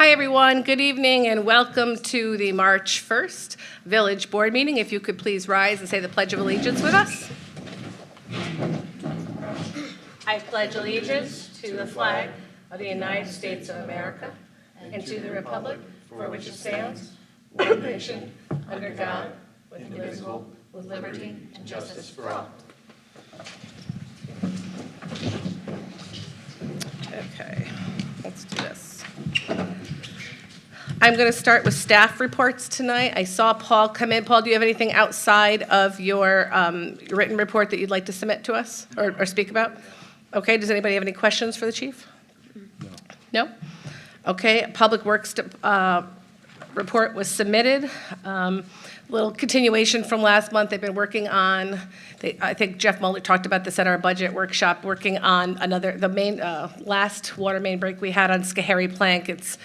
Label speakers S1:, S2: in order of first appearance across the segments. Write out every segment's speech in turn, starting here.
S1: Hi, everyone. Good evening and welcome to the March 1st Village Board meeting. If you could please rise and say the Pledge of Allegiance with us. I pledge allegiance to the flag of the United States of America and to the republic for which it stands, one nation, under God, indivisible, with liberty and justice for all. Okay, let's do this. I'm going to start with staff reports tonight. I saw Paul come in. Paul, do you have anything outside of your written report that you'd like to submit to us or speak about? Okay, does anybody have any questions for the chief? No? Okay, Public Works report was submitted. Little continuation from last month. They've been working on, I think Jeff Mueller talked about this at our budget workshop, working on the main, last water main break we had on Schoharie Plank. It's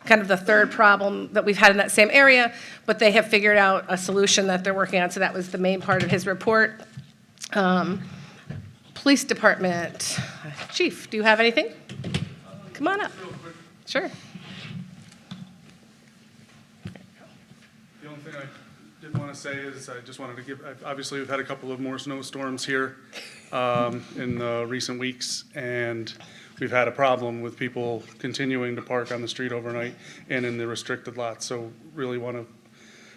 S1: kind of the third problem that we've had in that same area, but they have figured out a solution that they're working on, so that was the main part of his report. Police Department, Chief, do you have anything? Come on up. Sure.
S2: The only thing I did want to say is I just wanted to give, obviously we've had a couple of more snowstorms here in recent weeks, and we've had a problem with people continuing to park on the street overnight and in the restricted lots. So really want to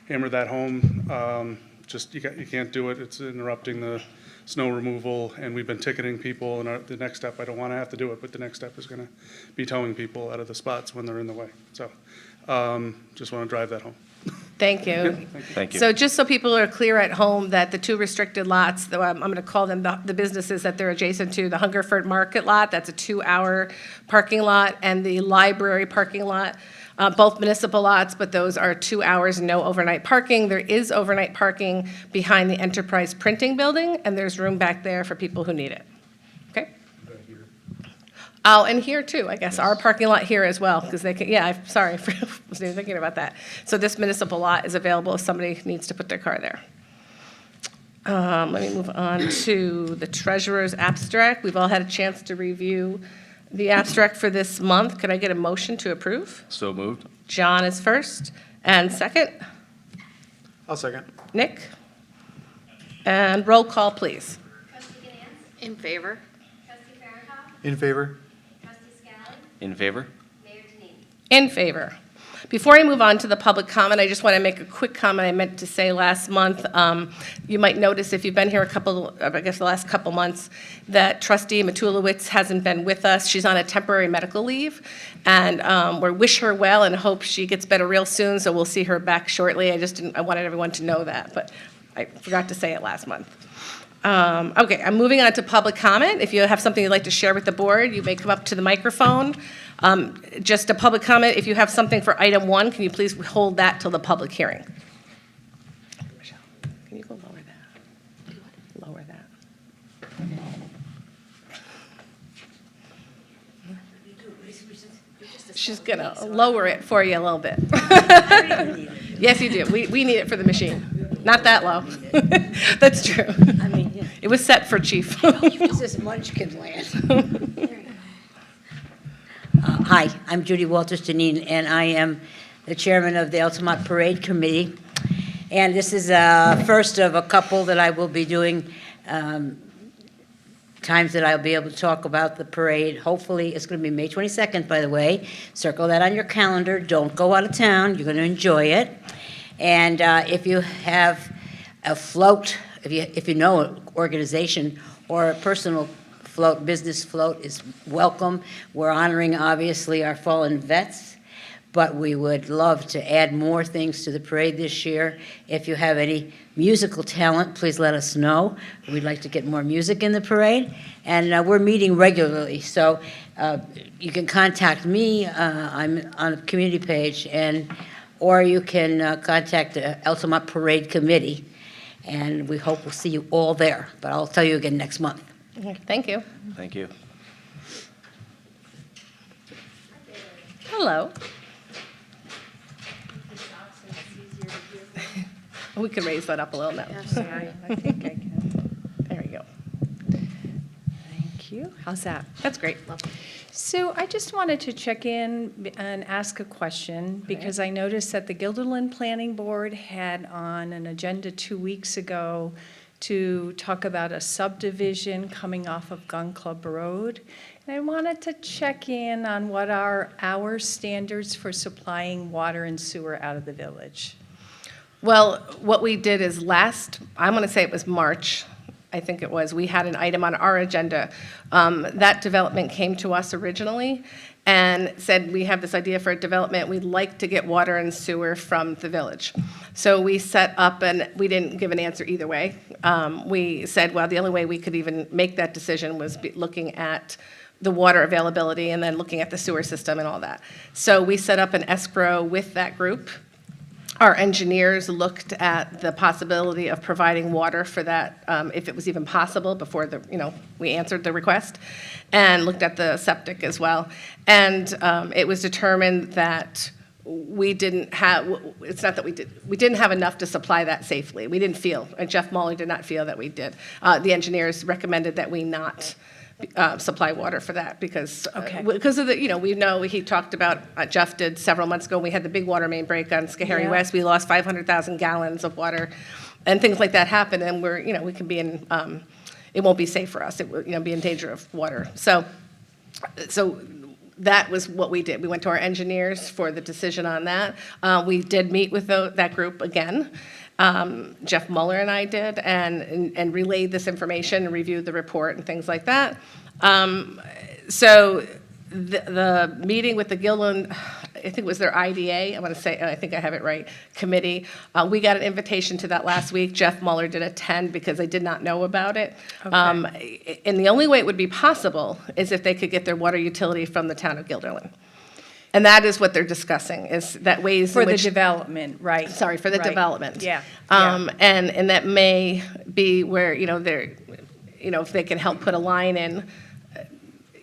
S2: hammer that home. Just you can't do it. It's interrupting the snow removal, and we've been ticketing people. And the next step, I don't want to have to do it, but the next step is going to be towing people out of the spots when they're in the way. So just want to drive that home.
S1: Thank you.
S3: Thank you.
S1: So just so people are clear at home that the two restricted lots, though I'm going to call them the businesses that they're adjacent to, the Hungerford Market lot, that's a 2-hour parking lot, and the library parking lot, both municipal lots, but those are 2 hours, no overnight parking. There is overnight parking behind the Enterprise Printing Building, and there's room back there for people who need it. Okay? Oh, and here too, I guess, our parking lot here as well, because they can, yeah, I'm sorry, wasn't even thinking about that. So this municipal lot is available if somebody needs to put their car there. Let me move on to the treasurer's abstract. We've all had a chance to review the abstract for this month. Could I get a motion to approve?
S3: So moved.
S1: John is first, and second,
S4: I'll second.
S1: Nick. And roll call, please.
S5: Trustee Ganance?
S6: In favor.
S5: Trustee Farrakhan?
S4: In favor?
S5: Trustee Scally?
S3: In favor?
S5: Mayor Denine?
S1: In favor. Before I move on to the public comment, I just want to make a quick comment I meant to say last month. You might notice if you've been here the last couple months, that Trustee Matulowicz hasn't been with us. She's on a temporary medical leave, and we wish her well and hope she gets better real soon, so we'll see her back shortly. I wanted everyone to know that, but I forgot to say it last month. Okay, I'm moving on to public comment. If you have something you'd like to share with the board, you may come up to the microphone. Just a public comment, if you have something for item 1, can you please hold that till the public hearing? Michelle, can you go lower that? Lower that. She's gonna lower it for you a little bit. Yes, you do. We need it for the machine. Not that low. That's true.
S6: I mean, yeah.
S1: It was set for chief.
S6: This is Munchkin land. Hi, I'm Judy Walters-Deneen, and I am the chairman of the Altamont Parade Committee. And this is first of a couple that I will be doing, times that I'll be able to talk about the parade. Hopefully, it's going to be May 22nd, by the way. Circle that on your calendar. Don't go out of town. You're going to enjoy it. And if you have a float, if you know an organization or a personal float, business float is welcome. We're honoring, obviously, our fallen vets, but we would love to add more things to the parade this year. If you have any musical talent, please let us know. We'd like to get more music in the parade, and we're meeting regularly, so you can contact me. I'm on the community page, or you can contact the Altamont Parade Committee, and we hope we'll see you all there, but I'll tell you again next month.
S1: Thank you.
S3: Thank you.
S1: Hello. We can raise that up a little now.
S6: Sorry, I think I can.
S1: There we go.
S6: Thank you.
S3: How's that?
S1: That's great.
S3: So I just wanted to check in and ask a question, because I noticed that the Guilderland Planning Board had on an agenda 2 weeks ago to talk about a subdivision coming off of Gun Club Road. And I wanted to check in on what are our standards for supplying water and sewer out of the village.
S1: Well, what we did is I'm going to say it was March, I think it was, we had an item on our agenda. That development came to us originally and said, we have this idea for a development, we'd like to get water and sewer from the village. So we set up, and we didn't give an answer either way. We said, well, the only way we could even make that decision was looking at the water availability and then looking at the sewer system and all that. So we set up an escrow with that group. Our engineers looked at the possibility of providing water for that, if it was even possible, before we answered the request, and looked at the septic as well. And it was determined that we didn't have, it's not that we didn't have enough to supply that safely. We didn't feel, and Jeff Mueller did not feel that we did. The engineers recommended that we not supply water for that because
S3: Okay.
S1: Because of the, we know, he talked about, Jeff did several months ago, we had the big water main break on Schoharie
S3: Yeah.
S1: West. We lost 500,000 gallons of water, and things like that happen, and we can be in, it won't be safe for us. It will, be in danger of water. So that was what we did. We went to our engineers for the decision on that. We did meet with that group again. Jeff Mueller and I did, and relayed this information and reviewed the report and things like that. So the meeting with the Gilliland, I think it was their IDA, I want to say, I think I have it right, committee, we got an invitation to that last week. Jeff Mueller did attend because I did not know about it.
S3: Okay.
S1: And the only way it would be possible is if they could get their water utility from the town of Guilderland. And that is what they're discuing, is that ways
S3: For
S1: in
S3: the
S1: which.
S3: development, right.
S1: Sorry, for the
S3: right.
S1: development.
S3: Yeah.
S1: And that may be where, they're, if they can help put a line in,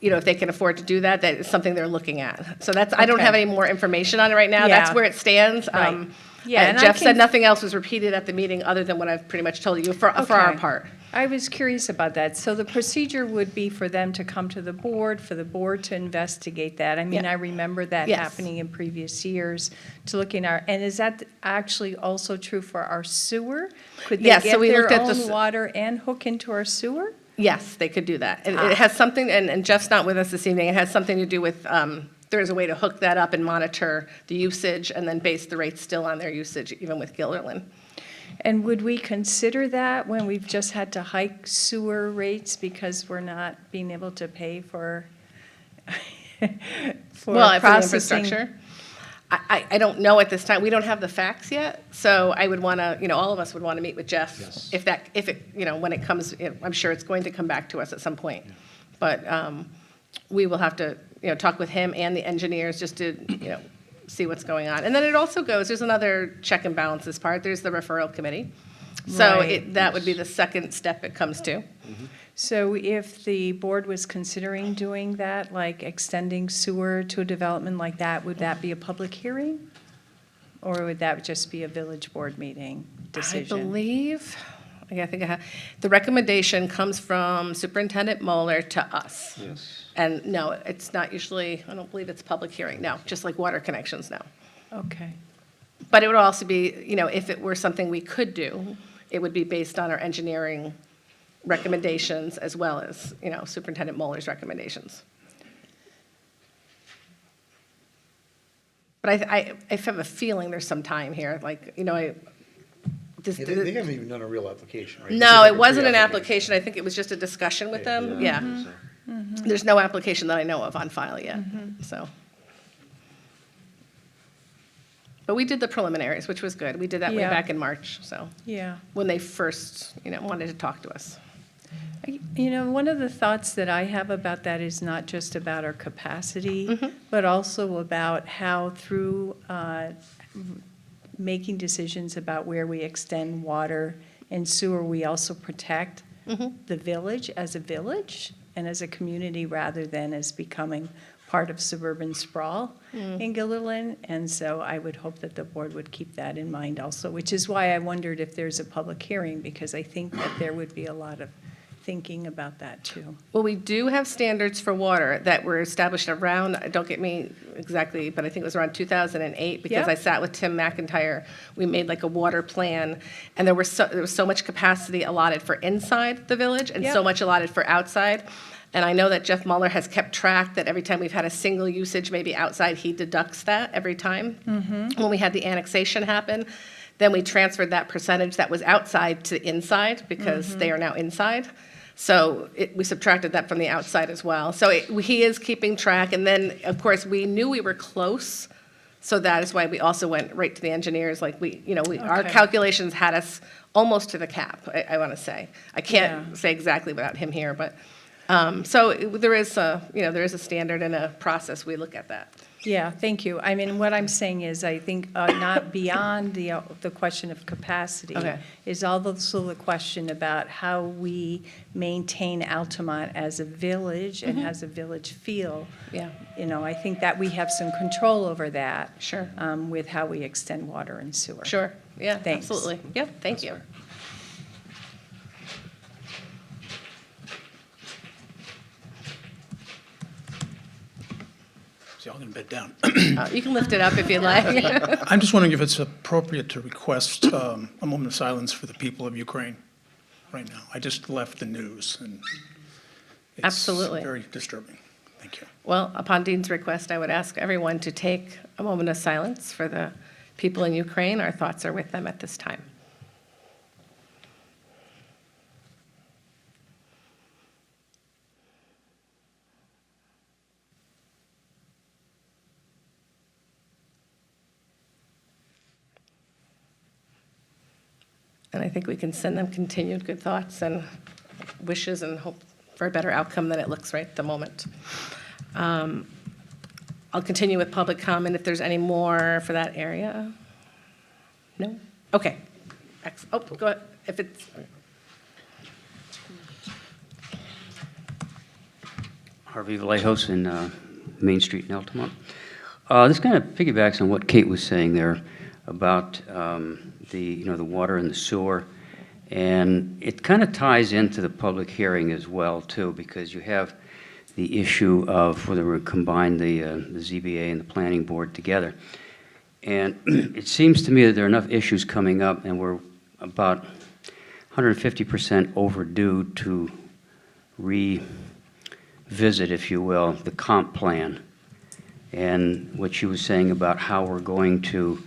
S1: if they can afford to do that, that is something they're looking at. So I don't
S3: Okay.
S1: have any more information on it right now. That's
S3: Yeah.
S1: where it stands.
S3: Right. Yeah, and I
S1: Jeff said
S3: can-
S1: nothing else was repeated at the meeting other than what I've pretty much told you for our
S3: Okay.
S1: part.
S3: I was curious about that. So the procedure would be for them to come to the board, for the board to investigate that. I mean,
S1: Yeah.
S3: I remember that
S1: Yes.
S3: happening in previous years, to look in our, and is that actually also true for our sewer? Could they
S1: Yes, so
S3: get
S1: we
S3: their
S1: looked at the
S3: own water and hook into our sewer?
S1: Yes, they could do that. It has something, and Jeff's not with us this evening, it has something to do with, there is a way to hook that up and monitor the usage and then base the rates still on their usage, even with Guilderland.
S3: And would we consider that when we've just had to hike sewer rates because we're not being able to pay for for
S1: Well, for the
S3: processing?
S1: infrastructure. I don't know at this time. We don't have the facts yet, so I would want to, all of us would want to meet with Jeff.
S4: Yes.
S1: If it, when it comes, I'm sure it's going to come back to us at some point. But we will have to, talk with him and the engineers just to, see what's going on. And then it also goes, there's another check and balances part. There's the referral committee. So
S3: Right.
S1: that would be the second step it comes to.
S3: So if the board was considering doing that, like extending sewer to a development like that, would that be a public hearing? Or would that just be a village board meeting decision?
S1: I believe, I think the recommendation comes from Superintendent Mueller to us.
S4: Yes.
S1: And no, it's not usually, I don't believe it's public hearing, no, just like water connections, no.
S3: Okay,
S1: But it would also be, if it were something we could do, it would be based on our engineering recommendations as well as, Superintendent Mueller's recommendations. But I have a feeling there's some time here, like, this.
S4: Yeah, they haven't even done a real application, right? This
S1: No,
S4: is
S1: it
S4: like a
S1: wasn't an
S4: pre-application.
S1: application. I think it was just a discussion with them,
S4: Yeah.
S1: yeah.
S4: So-
S1: There's no application that I know of on file yet, so. But we did the preliminaries, which was good. We did that way
S3: Yeah.
S1: back in March, so,
S3: yeah.
S1: when they first, wanted to talk to us.
S3: One of the thoughts that I have about that is not just about our capacity, but also about how through making decisions about where we extend water and sewer, we also protect the village as a village and as a community rather than as becoming part of suburban sprawl in Guilderland. And so I would hope that the board would keep that in mind also, which is why I wondered if there's a public hearing, because I think that there would be a lot of thinking about that too?
S1: Well, we do have standards for water that were established around, don't get me exactly, but I think it was around 2008, because
S3: Yep.
S1: I sat with Tim McIntyre. We made like a water plan, and there was so much capacity allotted for inside the village and so
S3: Yep.
S1: much allotted for outside. And I know that Jeff Mueller has kept track that every time we've had a single usage, maybe outside, he deducts that every time. When we had the annexation happen, then we transferred that percentage that was outside to inside, because they are now inside. So we subtracted that from the outside as well. So he is keeping track, and then, of course, we knew we were close, so that is why we also went right to the engineers, like our
S3: Okay.
S1: calculations had us almost to the cap, I want to say. I can't
S3: Yeah.
S1: say exactly without him here, but, so there is a standard and a process, we look at that.
S3: Yeah, thank you. I mean, what I'm saying is, I think not beyond the question of capacity
S1: Okay.
S3: is also the question about how we maintain Altamont as a village and has a village feel.
S1: Yeah.
S3: I think that we have some control over that.
S1: Sure.
S3: With how we extend water and sewer.
S1: Sure, yeah,
S3: Thanks.
S1: absolutely. Yep, thank you.
S7: See, I'm going to bed down.
S1: You can lift it up if you'd like.
S7: I'm just wondering if it's appropriate to request a moment of silence for the people of Ukraine right now. I just left the news, and
S1: Absolutely.
S7: it's very disturbing. Thank you.
S1: Well, upon Dean's request, I would ask everyone to take a moment of silence for the people in Ukraine. Our thoughts are with them at this time. And I think we can send them continued good thoughts and wishes and hope for a better outcome than it looks right at the moment. I'll continue with public comment if there's any more for that area. No? Okay. Oh, go ahead. If it's,
S8: Harvey Vallejos in Main Street in Altamont. This kind of piggybacks on what Kate was saying there about the water and the sewer, and it kind of ties into the public hearing as well too, because you have the issue of whether we combine the ZBA and the planning board together, and it seems to me that there are enough issues coming up, and we're about 150% overdue to revisit, if you will, the comp plan, and what she was saying about how we're going to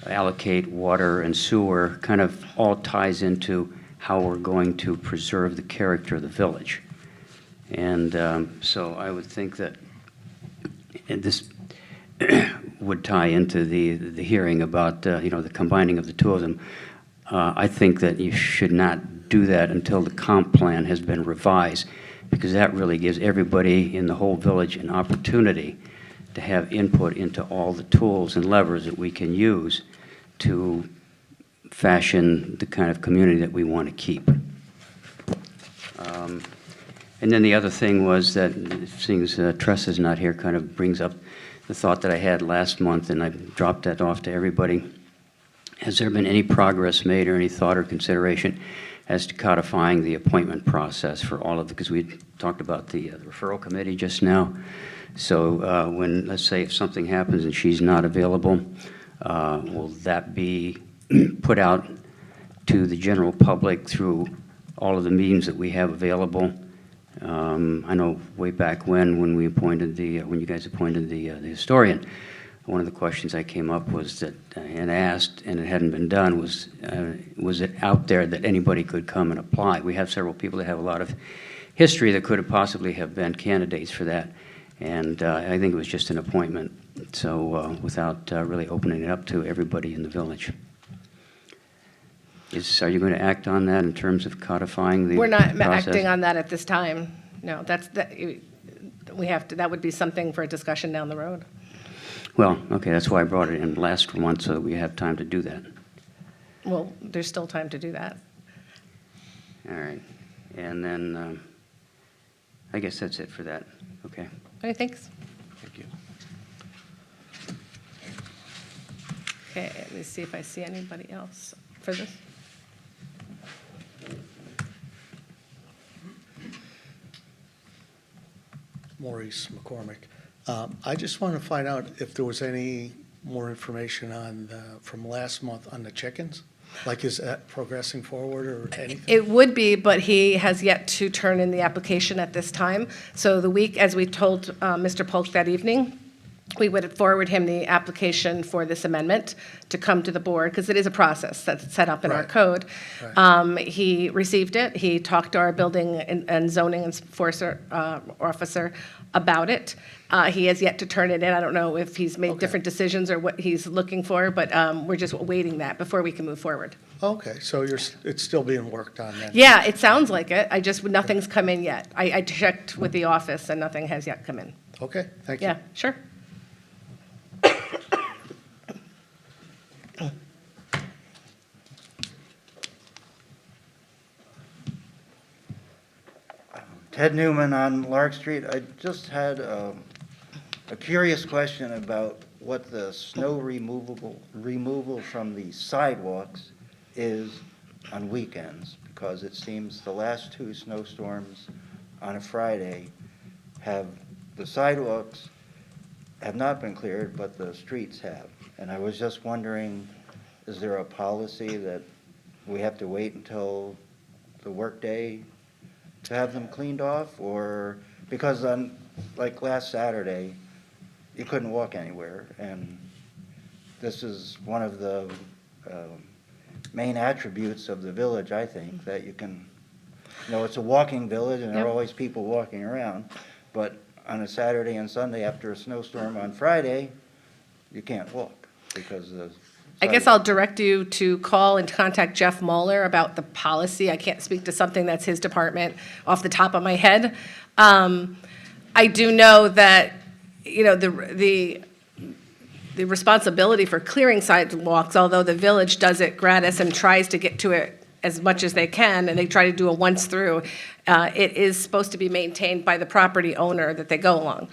S8: allocate water and sewer kind of all ties into how we're going to preserve the character of the village. And so I would think that this would tie into the hearing about the combining of the two of them. I think that you should not do that until the comp plan has been revised, because that really gives everybody in the whole village an opportunity to have input into all the tools and levers that we can use to fashion the kind of community that we want to keep. And then the other thing was that, seeing as Tressa's not here, kind of brings up the thought that I had last month, and I dropped that off to everybody. Has there been any progress made or any thought or consideration as to codifying the appointment process for all of the, because we talked about the referral committee just now. So when, let's say, if something happens and she's not available, will that be put out to the general public through all of the means that we have available? I know way back when we appointed when you guys appointed the historian, one of the questions I came up was that, and asked, and it hadn't been done, was it out there that anybody could come and apply? We have several people that have a lot of history that could have possibly have been candidates for that. And I think it was just an appointment, so without really opening it up to everybody in the village. Are you going to act on that in terms of codifying the
S1: we're not
S8: process?
S1: acting on that at this time. No, we have to, that would be something for a discussion down the road.
S8: Well, okay, that's why I brought it in last month, so that we have time to do that.
S1: Well, there's still time to do that.
S8: All right. And then I guess that's it for that. Okay.
S1: Okay, thanks.
S8: Thank you.
S1: Okay, let me see if I see anybody else for this.
S4: Maurice McCormick. I just want to find out if there was any more information on, from last month on the chickens? Like, is that progressing forward or anything?
S1: It would be, but he has yet to turn in the application at this time. So the week, as we told Mr. Polk that evening, we would forward him the application for this amendment to come to the board, because it is a process that's set up in our
S4: Right.
S1: code.
S4: Right.
S1: He received it. He talked to our building and zoning enforcer officer about it. He has yet to turn it in. I don't know if he's made
S4: Okay.
S1: different decisions or what he's looking for, but we're just awaiting that before we can move forward.
S4: Okay, so it's still being worked on then?
S1: Yeah, it sounds like it. Nothing's come in yet. I checked with the office and nothing has yet come in.
S4: Okay, thank you.
S1: Yeah, sure.
S9: Ted Newman on Lark Street. I just had a curious question about what the snow removal from the sidewalks is on weekends, because it seems the last two snowstorms on a Friday the sidewalks have not been cleared, but the streets have. And I was just wondering, is there a policy that we have to wait until the workday to have them cleaned off? Or, because on, like last Saturday, you couldn't walk anywhere, and this is one of the main attributes of the village, I think, that you can, it's a walking village, and there are
S1: Yep.
S9: always people walking around, but on a Saturday and Sunday after a snowstorm on Friday, you can't walk, because the
S1: I guess I'll direct you to call and contact Jeff Mueller about the policy. I can't speak to something that's his department off the top of my head. I do know that, the responsibility for clearing sidewalks, although the village does it gratis and tries to get to it as much as they can, and they try to do a once through, it is supposed to be maintained by the property owner that they go along.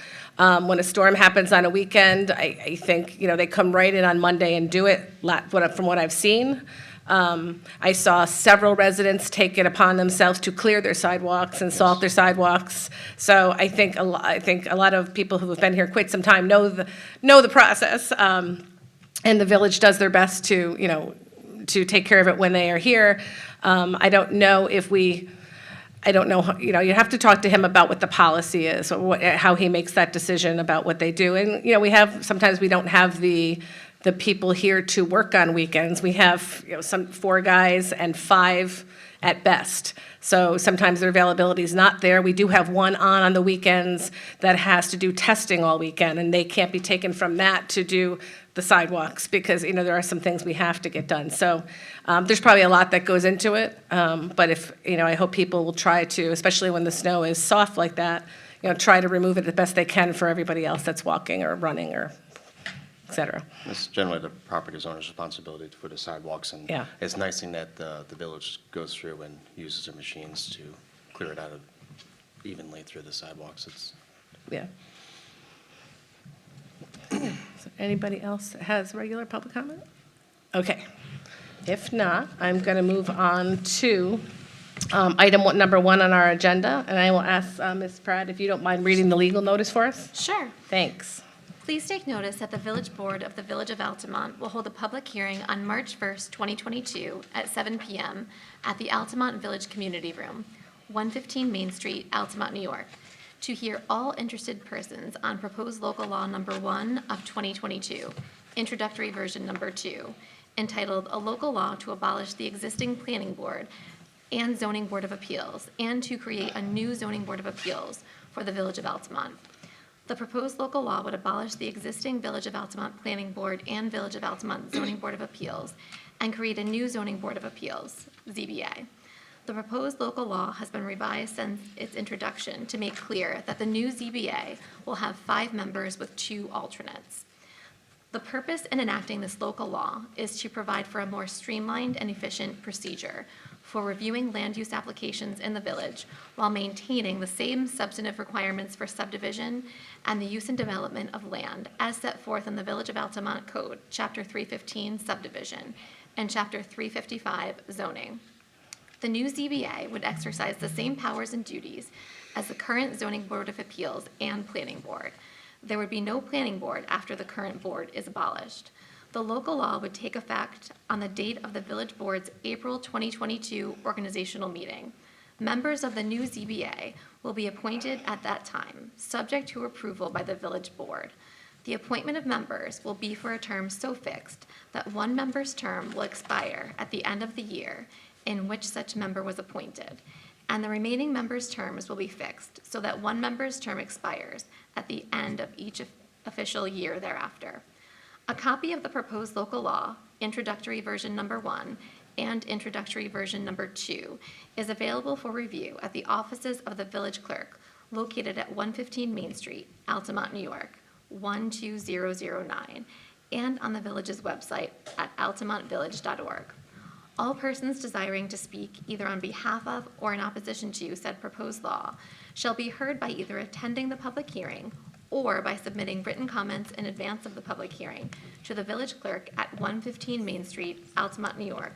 S1: When a storm happens on a weekend, I think, they come right in on Monday and do it, from what I've seen. I saw several residents take it upon themselves to clear their sidewalks and salt their sidewalks. So I think a lot of people who have been here quite some time know the process. And the village does their best to take care of it when they are here. I don't know, you have to talk to him about what the policy is, or how he makes that decision about what they do. And, sometimes we don't have the people here to work on weekends. We have, some 4 guys and 5 at best. So sometimes their availability is not there. We do have one on the weekends that has to do testing all weekend, and they can't be taken from that to do the sidewalks, because, there are some things we have to get done. So there's probably a lot that goes into it, but I hope people will try to, especially when the snow is soft like that, try to remove it the best they can for everybody else that's walking or running or et cetera.
S10: It's generally the property owner's responsibility to put the sidewalks, and
S1: Yeah.
S10: it's a nice thing that the village goes through and uses their machines to clear it out evenly through the sidewalks.
S1: Yeah. So anybody else that has regular public comment? Okay. If not, I'm going to move on to number 1 on our agenda, and I will ask Ms. Pratt if you don't mind reading the legal notice for us.
S5: Sure.
S1: Thanks.
S5: Please take notice that the Village Board of the Village of Altamont will hold a public hearing on March 1st, 2022 at 7 p.m. at the Altamont Village Community Room, 115 Main Street, Altamont, New York, to hear all interested persons on proposed local law number 1 of 2022, introductory version number 2, entitled A Local Law to Abolish the Existing Planning Board and Zoning Board of Appeals, and to create a new Zoning Board of Appeals for the Village of Altamont. The proposed local law would abolish the existing Village of Altamont Planning Board and Village of Altamont Zoning Board of Appeals and create a new Zoning Board of Appeals, ZBA. The proposed local law has been revised since its introduction to make clear that the new ZBA will have 5 members with 2 alternates. The purpose in enacting this local law is to provide for a more streamlined and efficient procedure for reviewing land use applications in the village while maintaining the same substantive requirements for subdivision and the use and development of land as set forth in the Village of Altamont Code, Chapter 315 subdivision, and Chapter 355 zoning. The new ZBA would exercise the same powers and duties as the current Zoning Board of Appeals and Planning Board. There would be no planning board after the current board is abolished. The local law would take effect on the date of the village board's April 2022 organizational meeting. Members of the new ZBA will be appointed at that time, subject to approval by the village board. The appointment of members will be for a term so fixed that one member's term will expire at the end of the year in which such member was appointed, and the remaining members' terms will be fixed so that one member's term expires at the end of each official year thereafter. A copy of the proposed local law, introductory version number 1 and introductory version number 2, is available for review at the offices of the village clerk located at 115 Main Street, Altamont, New York, 12009, and on the village's website at altamontvillage.org. All persons desiring to speak either on behalf of or in opposition to said proposed law shall be heard by either attending the public hearing or by submitting written comments in advance of the public hearing to the village clerk at 115 Main Street, Altamont, New York,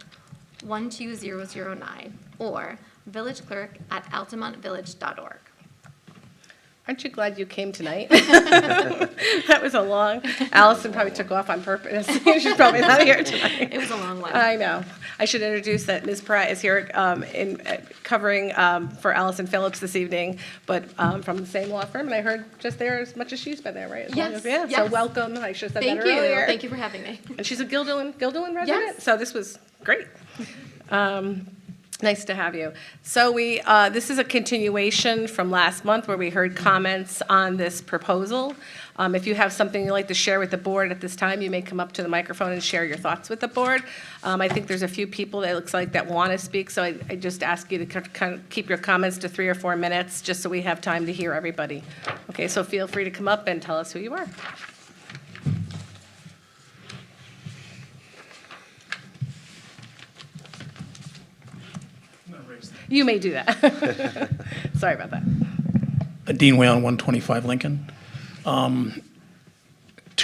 S5: 12009, or villageclerk@altamontvillage.org.
S1: Aren't you glad you came tonight? That was a long, Allison probably took off on purpose. She's probably not here tonight.
S5: It was a long one.
S1: I know. I should introduce that Ms. Pratt is here covering for Allison Phillips this evening, but from the same law firm, and I heard just there as much as she's been there, right? As long
S5: Yes,
S1: as- yeah. So
S5: yes.
S1: welcome. I should have said
S5: Thank
S1: that
S5: you.
S1: earlier.
S5: Thank you for having me.
S1: And she's a Guilderland resident?
S5: Yes.
S1: So this was great. Nice to have you. So this is a continuation from last month where we heard comments on this proposal. If you have something you'd like to share with the board at this time, you may come up to the microphone and share your thoughts with the board. I think there's a few people that it looks like that want to speak, so I just ask you to kind of keep your comments to 3 or 4 minutes, just so we have time to hear everybody. Okay, so feel free to come up and tell us who you are. You may do that. Sorry about that.
S7: Dean Whalen, 125 Lincoln. 2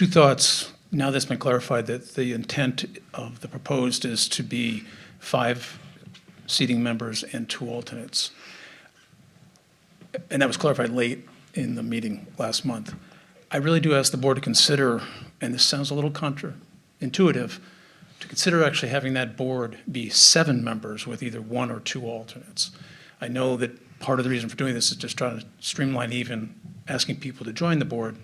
S7: thoughts, now that's been clarified, that the intent of the proposed is to be 5 seating members and 2 alternates. And that was clarified late in the meeting last month. I really do ask the board to consider, and this sounds a little counterintuitive, to consider actually having that board be 7 members with either 1 or 2 alternates. I know that part of the reason for doing this is just trying to streamline even asking people to join the board,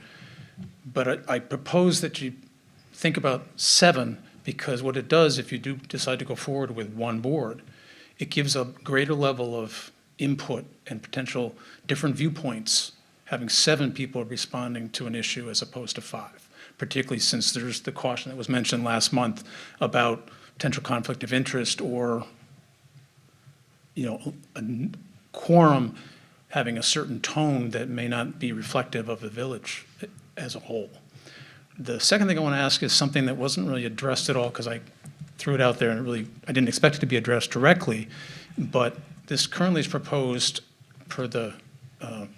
S7: but I propose that you think about 7, because what it does, if you do decide to go forward with 1 board, it gives a greater level of input and potential different viewpoints, having 7 people responding to an issue as opposed to 5, particularly since there's the caution that was mentioned last month about potential conflict of interest or, a quorum having a certain tone that may not be reflective of the village as a whole. The second thing I want to ask is something that wasn't really addressed at all, because I threw it out there and I didn't expect it to be addressed directly, but this currently is proposed per the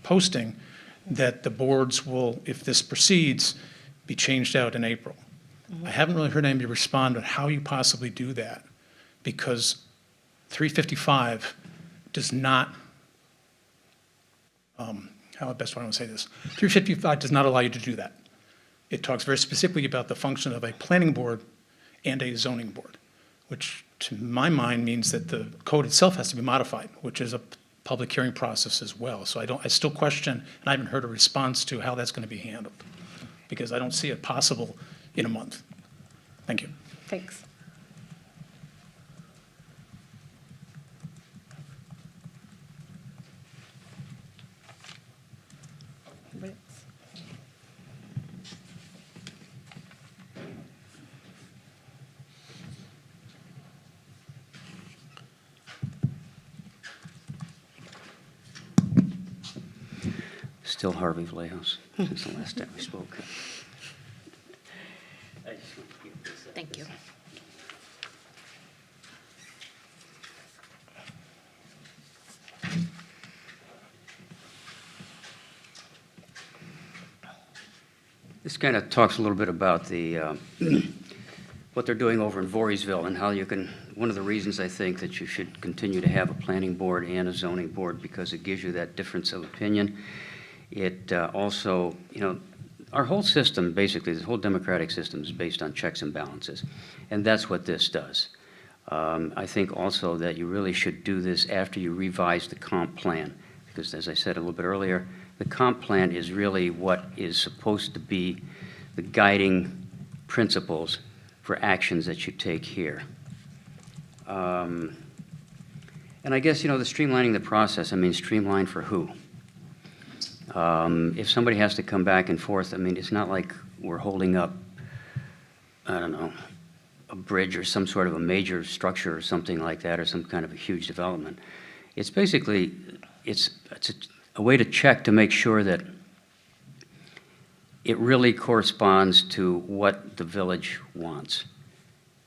S7: posting that the boards will, if this proceeds, be changed out in April. I haven't really heard anybody respond on how you possibly do that, because 355 does not, how best do I want to say this? 355 does not allow you to do that. It talks very specifically about the function of a planning board and a zoning board, which to my mind means that the code itself has to be modified, which is a public hearing process as well. So I still question, and I haven't heard a response to how that's going to be handled, because I don't see it possible in a month. Thank you.
S1: Thanks.
S8: Still Harvey Vallejos since the last time we spoke.
S6: Thank you.
S8: This kind of talks a little bit about the what they're doing over in Voorheesville and how you can, one of the reasons I think that you should continue to have a planning board and a zoning board, because it gives you that difference of opinion. It also, our whole system, basically, this whole democratic system is based on checks and balances, and that's what this does. I think also that you really should do this after you revise the comp plan, because as I said a little bit earlier, the comp plan is really what is supposed to be the guiding principles for actions that you take here. And I guess, the streamlining the process, streamline for who? If somebody has to come back and forth, it's not like we're holding up, I don't know, a bridge or some sort of a major structure or something like that, or some kind of a huge development. It's basically, it's a way to check to make sure that it really corresponds to what the village wants.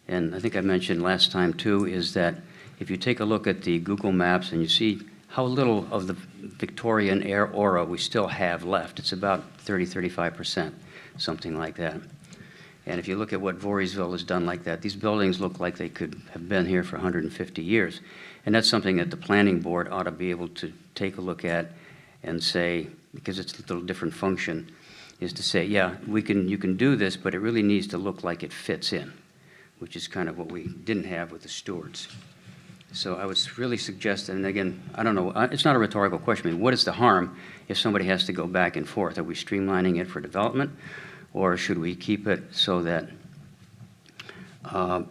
S8: And I think I mentioned last time too, is that if you take a look at the Google Maps and you see how little of the Victorian aura we still have left, it's about 30-35%, something like that. And if you look at what Voorheesville has done like that, these buildings look like they could have been here for 150 years. And that's something that the planning board ought to be able to take a look at and say, because it's a little different function, is to say, yeah, you can do this, but it really needs to look like it fits in, which is kind of what we didn't have with the Stewarts. So I would really suggest, and again, I don't know, it's not a rhetorical question. What is the harm if somebody has to go back and forth? Are we streamlining it for development, or should we keep it so that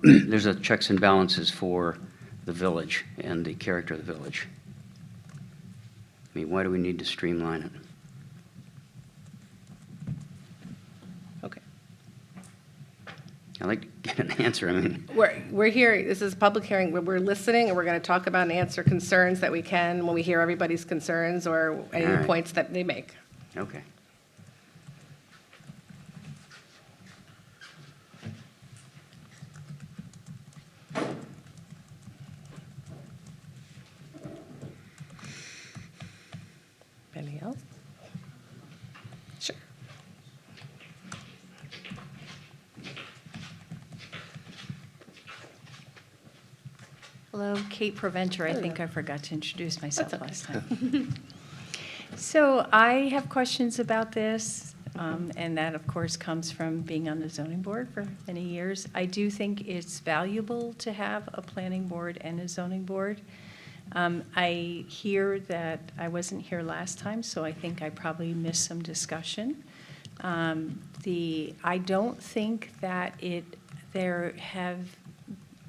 S8: there's a checks and balances for the village and the character of the village? Why do we need to streamline it?
S1: Okay.
S8: I'd like to get an answer.
S1: We're here, this is a public hearing, we're listening, and we're going to talk about and answer concerns that we can when we hear everybody's concerns or any
S8: All right.
S1: points that they make.
S8: Okay.
S1: Anything else? Sure.
S3: Hello, Kate Preventer. I think I forgot to introduce myself
S1: That's okay.
S3: last time. So I have questions about this, and that, of course, comes from being on the zoning board for many years. I do think it's valuable to have a planning board and a zoning board. I hear that I wasn't here last time, so I think I probably missed some discussion. I don't think that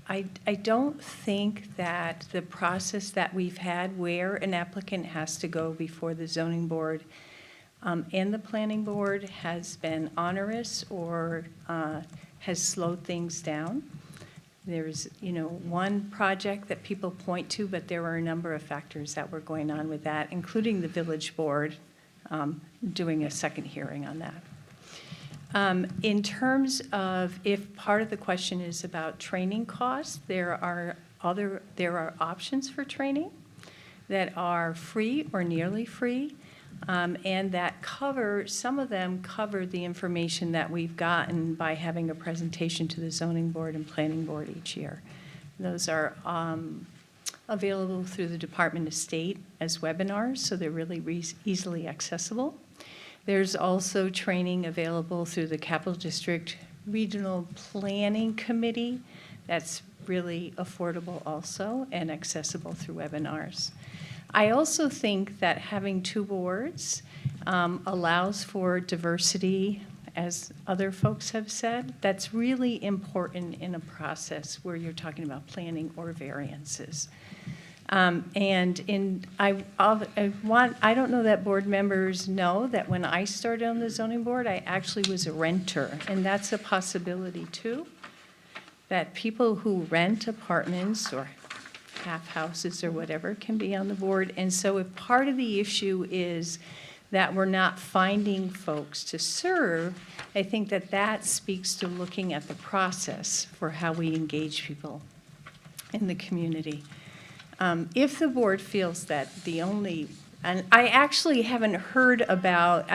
S3: I don't think that the process that we've had where an applicant has to go before the zoning board and the planning board has been onerous or has slowed things down. There's, one project that people point to, but there were a number of factors that were going on with that, including the village board doing a second hearing on that. In terms of if part of the question is about training costs, there are options for training that are free or nearly free, and that some of them cover the information that we've gotten by having a presentation to the zoning board and planning board each year. Those are available through the Department of State as webinars, so they're really easily accessible. There's also training available through the Capital District Regional Planning Committee. That's really affordable also and accessible through webinars. I also think that having two boards allows for diversity, as other folks have said. That's really important in a process where you're talking about planning or variances. I don't know that board members know that when I started on the zoning board, I actually was a renter, and that's a possibility too, that people who rent apartments or half houses or whatever can be on the board. And so if part of the issue is that we're not finding folks to serve, I think that speaks to looking at the process for how we engage people in the community. If the board feels that and I actually haven't heard about,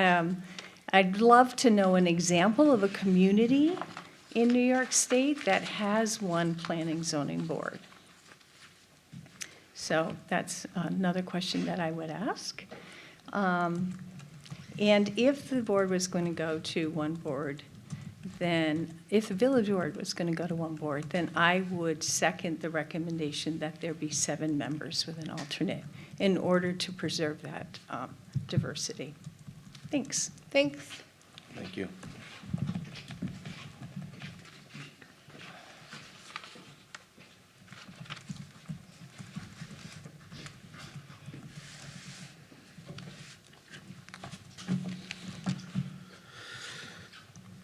S3: I'd love to know an example of a community in New York State that has one planning zoning board. So that's another question that I would ask. And if the board was going to go to one board, then, if the village board was going to go to one board, then I would second the recommendation that there be 7 members with an alternate in order to preserve that diversity. Thanks.
S1: Thanks.
S10: Thank you.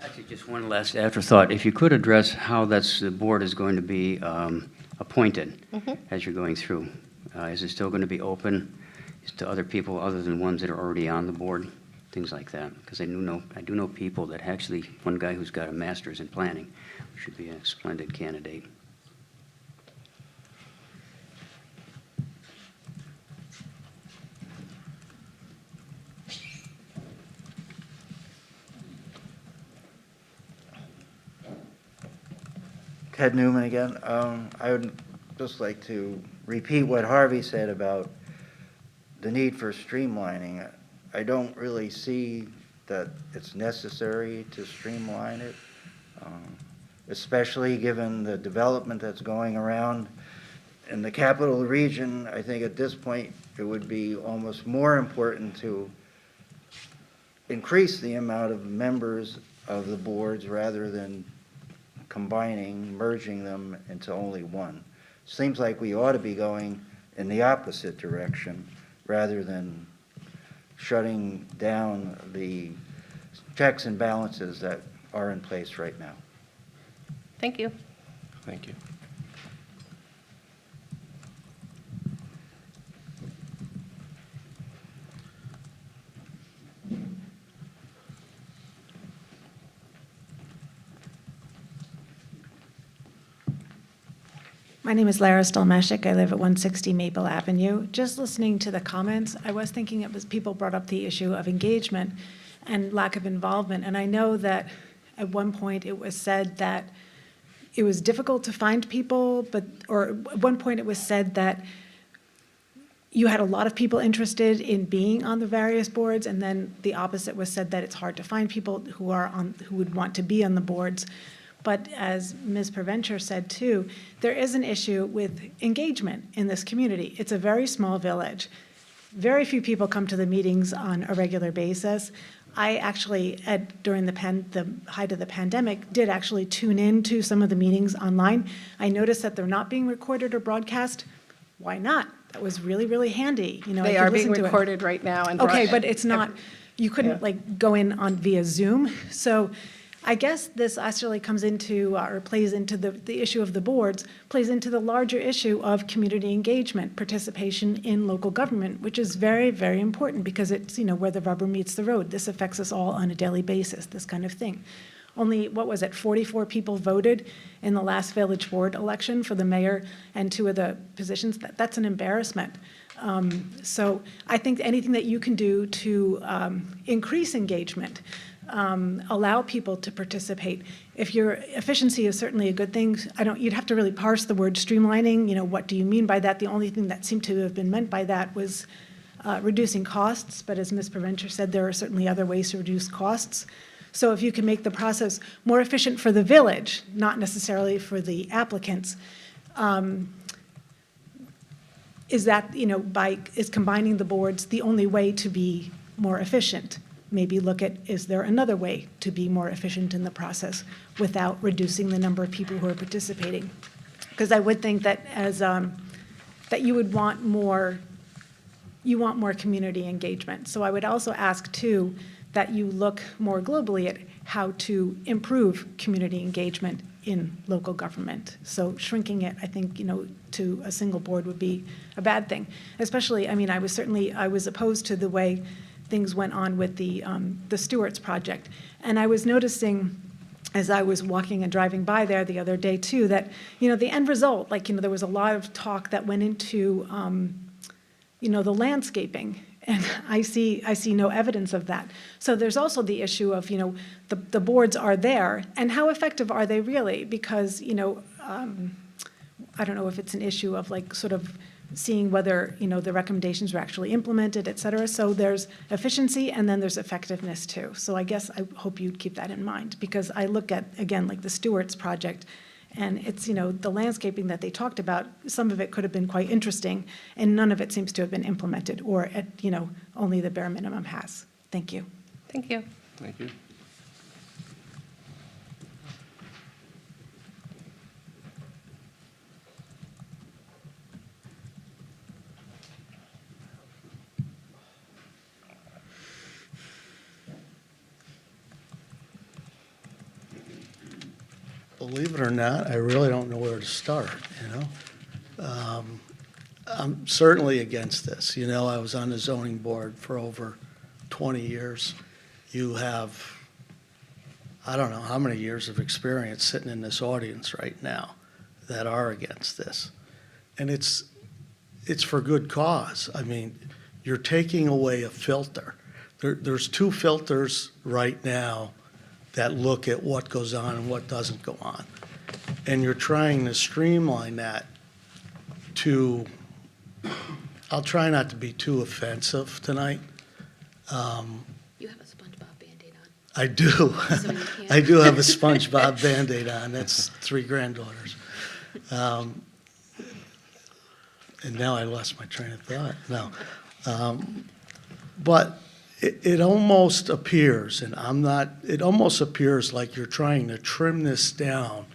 S8: Actually, just one last afterthought. If you could address how the board is going to be appointed as you're going through. Is it still going to be open to other people other than ones that are already on the board? Things like that. Because I do know people that actually, one guy who's got a master's in planning should be a splendid candidate.
S9: Ted Newman again. I would just like to repeat what Harvey said about the need for streamlining. I don't really see that it's necessary to streamline it, especially given the development that's going around in the capital region. I think at this point, it would be almost more important to increase the amount of members of the boards rather than merging them into only one. Seems like we ought to be going in the opposite direction rather than shutting down the checks and balances that are in place right now.
S1: Thank you.
S10: Thank you.
S11: My name is Lara Stolmashik. I live at 160 Maple Avenue. Just listening to the comments, I was thinking it was people brought up the issue of engagement and lack of involvement. And I know that at one point it was said that it was difficult to find people, or at one point it was said that you had a lot of people interested in being on the various boards, and then the opposite was said that it's hard to find people who would want to be on the boards. But as Ms. Preventure said too, there is an issue with engagement in this community. It's a very small village. Very few people come to the meetings on a regular basis. I actually, during the height of the pandemic, did actually tune in to some of the meetings online. I noticed that they're not being recorded or broadcast. Why not? That was really, really handy. You know,
S1: They
S11: I could
S1: are being
S11: listen to it.
S1: recorded right now and
S11: Okay,
S1: brought-
S11: but it's not, you couldn't like go in on via Zoom. So I guess this actually comes into, or plays into the issue of the boards, plays into the larger issue of community engagement, participation in local government, which is very, very important because it's, where the rubber meets the road. This affects us all on a daily basis, this kind of thing. Only, 44 people voted in the last village board election for the mayor and 2 of the positions. That's an embarrassment. So I think anything that you can do to increase engagement, allow people to participate. If your efficiency is certainly a good thing, you'd have to really parse the word streamlining. What do you mean by that? The only thing that seemed to have been meant by that was reducing costs. But as Ms. Preventure said, there are certainly other ways to reduce costs. So if you can make the process more efficient for the village, not necessarily for the applicants, is combining the boards the only way to be more efficient? Maybe look at, is there another way to be more efficient in the process without reducing the number of people who are participating? Because I would think that that you would want more community engagement. So I would also ask too that you look more globally at how to improve community engagement in local government. So shrinking it, I think, to a single board would be a bad thing. Especially, I was opposed to the way things went on with the Stewart's project. And I was noticing as I was walking and driving by there the other day too, that, the end result, there was a lot of talk that went into, the landscaping And I see no evidence of that. So there's also the issue of, the boards are there, and how effective are they really? Because, I don't know if it's an issue of like sort of seeing whether, the recommendations were actually implemented, et cetera. So there's efficiency and then there's effectiveness too. So I guess I hope you'd keep that in mind, because I look at, again, like the Stewart's project, and it's, the landscaping that they talked about, some of it could have been quite interesting, and none of it seems to have been implemented, or at, only the bare minimum has. Thank you.
S1: Thank you.
S10: Thank you.
S4: Believe it or not, I really don't know where to start, I'm certainly against this. I was on the zoning board for over 20 years. You have, I don't know how many years of experience sitting in this audience right now that are against this. And it's for good cause. I mean, you're taking away a filter. There's two filters right now that look at what goes on and what doesn't go on. And you're trying to streamline that to, I'll try not to be too offensive tonight.
S12: You have a SpongeBob Band-Aid on.
S4: I do.
S12: So you can't-
S4: I do have a SpongeBob Band-Aid on. That's 3 granddaughters. And now I lost my train of thought. No. But it almost appears, and it almost appears like you're trying to trim this down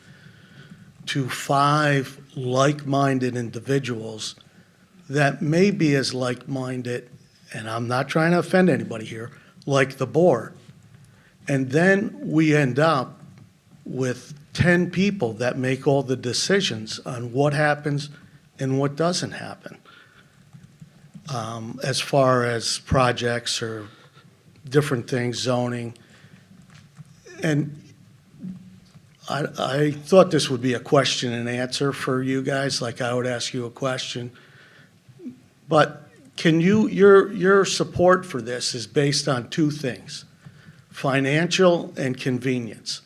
S4: to 5 like-minded individuals that may be as like-minded, and I'm not trying to offend anybody here, like the board. And then we end up with 10 people that make all the decisions on what happens and what doesn't happen, as far as projects or different things, zoning. And I thought this would be a question and answer for you guys, like I would ask you a question. But your support for this is based on 2 things, financial and convenience.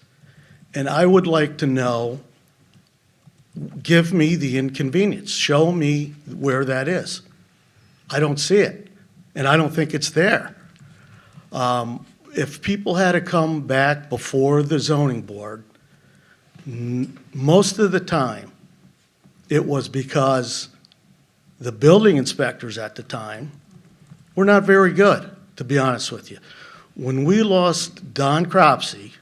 S4: And I would like to know, give me the inconvenience. Show me where that is. I don't see it, and I don't think it's there. If people had to come back before the zoning board, most of the time, it was because the building inspectors at the time were not very good, to be honest with you. When we lost Don Cropsey,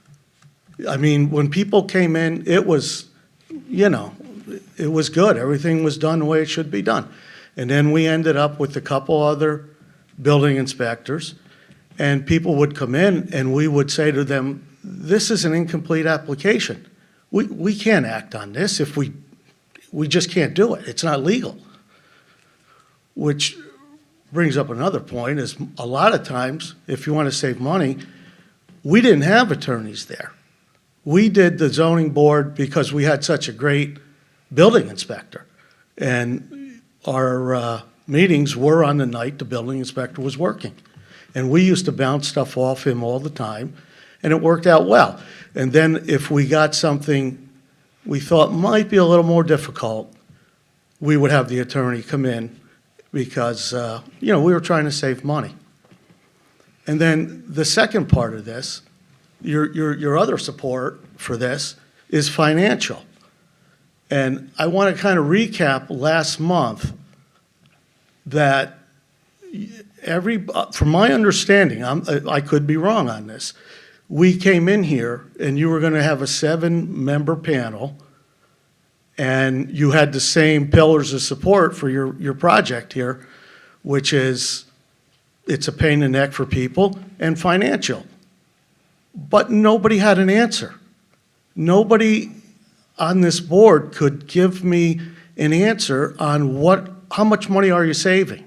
S4: I mean, when people came in, it was, it was good. Everything was done the way it should be done. And then we ended up with a couple other building inspectors, and people would come in and we would say to them, this is an incomplete application. We can't act on this if we just can't do it. It's not legal. Which brings up another point, is a lot of times, if you want to save money, we didn't have attorneys there. We did the zoning board because we had such a great building inspector. And our meetings were on the night the building inspector was working. And we used to bounce stuff off him all the time, and it worked out well. And then if we got something we thought might be a little more difficult, we would have the attorney come in because, we were trying to save money. And then the second part of this, your other support for this is financial. And I want to kind of recap last month that from my understanding, I could be wrong on this, we came in here and you were going to have a 7-member panel, and you had the same pillars of support for your project here, which is it's a pain in the neck for people and financial. But nobody had an answer. Nobody on this board could give me an answer on how much money are you saving?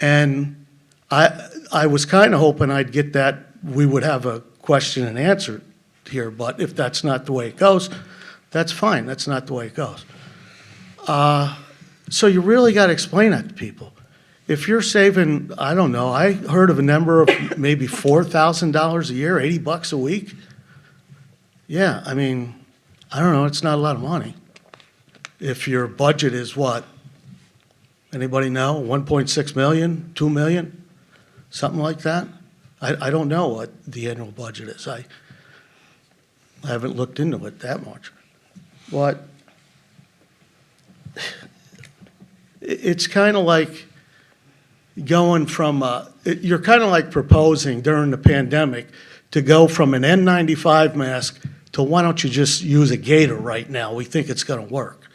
S4: And I was kind of hoping I'd get that, we would have a question and answer here, but if that's not the way it goes, that's fine, that's not the way it goes. So you really got to explain that to people. if you're saving, I don't know, I heard of a number of maybe $4,000 a year, $80 a week. Yeah, I mean, I don't know, it's not a lot of money. If your budget is what? Anybody know? 1.6 million, 2 million? Something like that? I don't know what the annual budget is. I haven't looked into it that much. But it's kind of like going from, you're kind of like proposing during the pandemic to go from an N95 mask to why don't you just use a gaiter right now? We think it's going to work,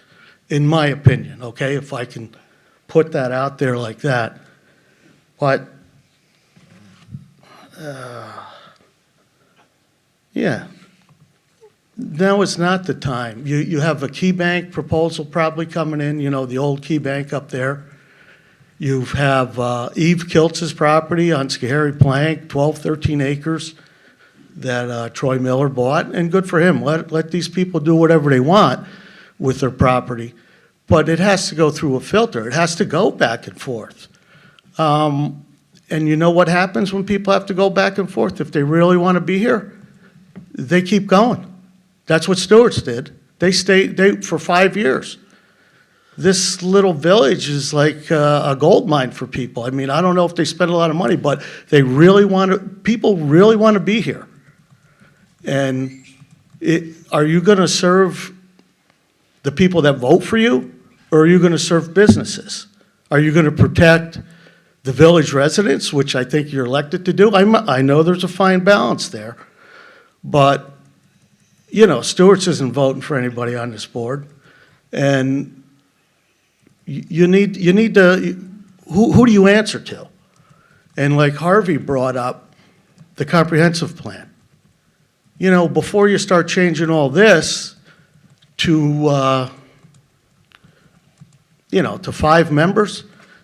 S4: in my opinion, okay? If I can put that out there like that. But, yeah. Now is not the time. You have a Key Bank proposal probably coming in, you know, the old Key Bank up there. You have Eve Kiltz's property on Schoharie Plank, 12, 13 acres that Troy Miller bought, and good for him. Let these people do whatever they want with their property. But it has to go through a filter. It has to go back and forth. And you know what happens when people have to go back and forth? If they really want to be here, they keep going. That's what Stewart's did. They stayed for 5 years. This little village is like a gold mine for people. I mean, I don't know if they spend a lot of money, but they really want to, people really want to be here. And are you going to serve the people that vote for you, or are you going to serve businesses? Are you going to protect the village residents, which I think you're elected to do? I know there's a fine balance there, but, you know, Stewart's isn't voting for anybody on this board, and you need to, who do you answer to? And like Harvey brought up, the comprehensive plan. You know, before you start changing all this to, you know, to 5 members,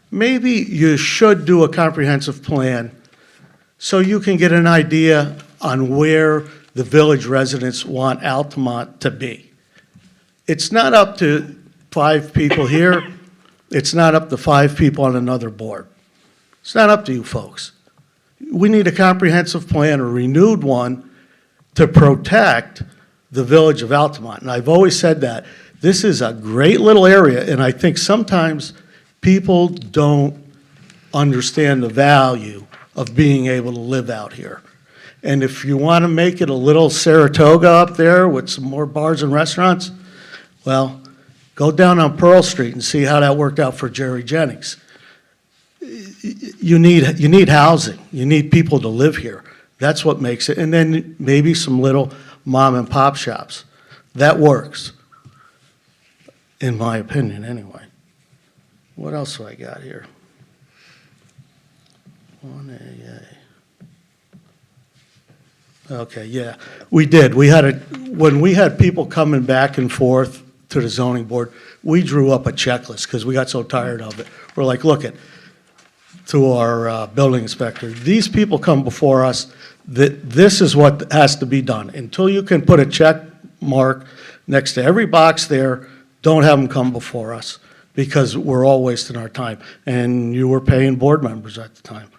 S4: maybe you should do a comprehensive plan so you can get an idea on where the village residents want Altamont to be. It's not up to 5 people here. It's not up to 5 people on another board. It's not up to you folks. We need a comprehensive plan, a renewed one, to protect the village of Altamont. And I've always said that. This is a great little area, and I think sometimes people don't understand the value of being able to live out here. And if you want to make it a little Saratoga up there with some more bars and restaurants, well, go down on Pearl Street and see how that worked out for Jerry Jennings. You need housing. You need people to live here. That's what makes it. And then maybe some little mom and pop shops. That works, in my opinion, anyway. What else do I got here? 1AA. Okay, yeah, we did. When we had people coming back and forth to the zoning board, we drew up a checklist because we got so tired of it. We're like, look at, to our building inspector, these people come before us, that this is what has to be done. Until you can put a check mark next to every box there, don't have them come before us because we're all wasting our time. And you were paying board members at the time.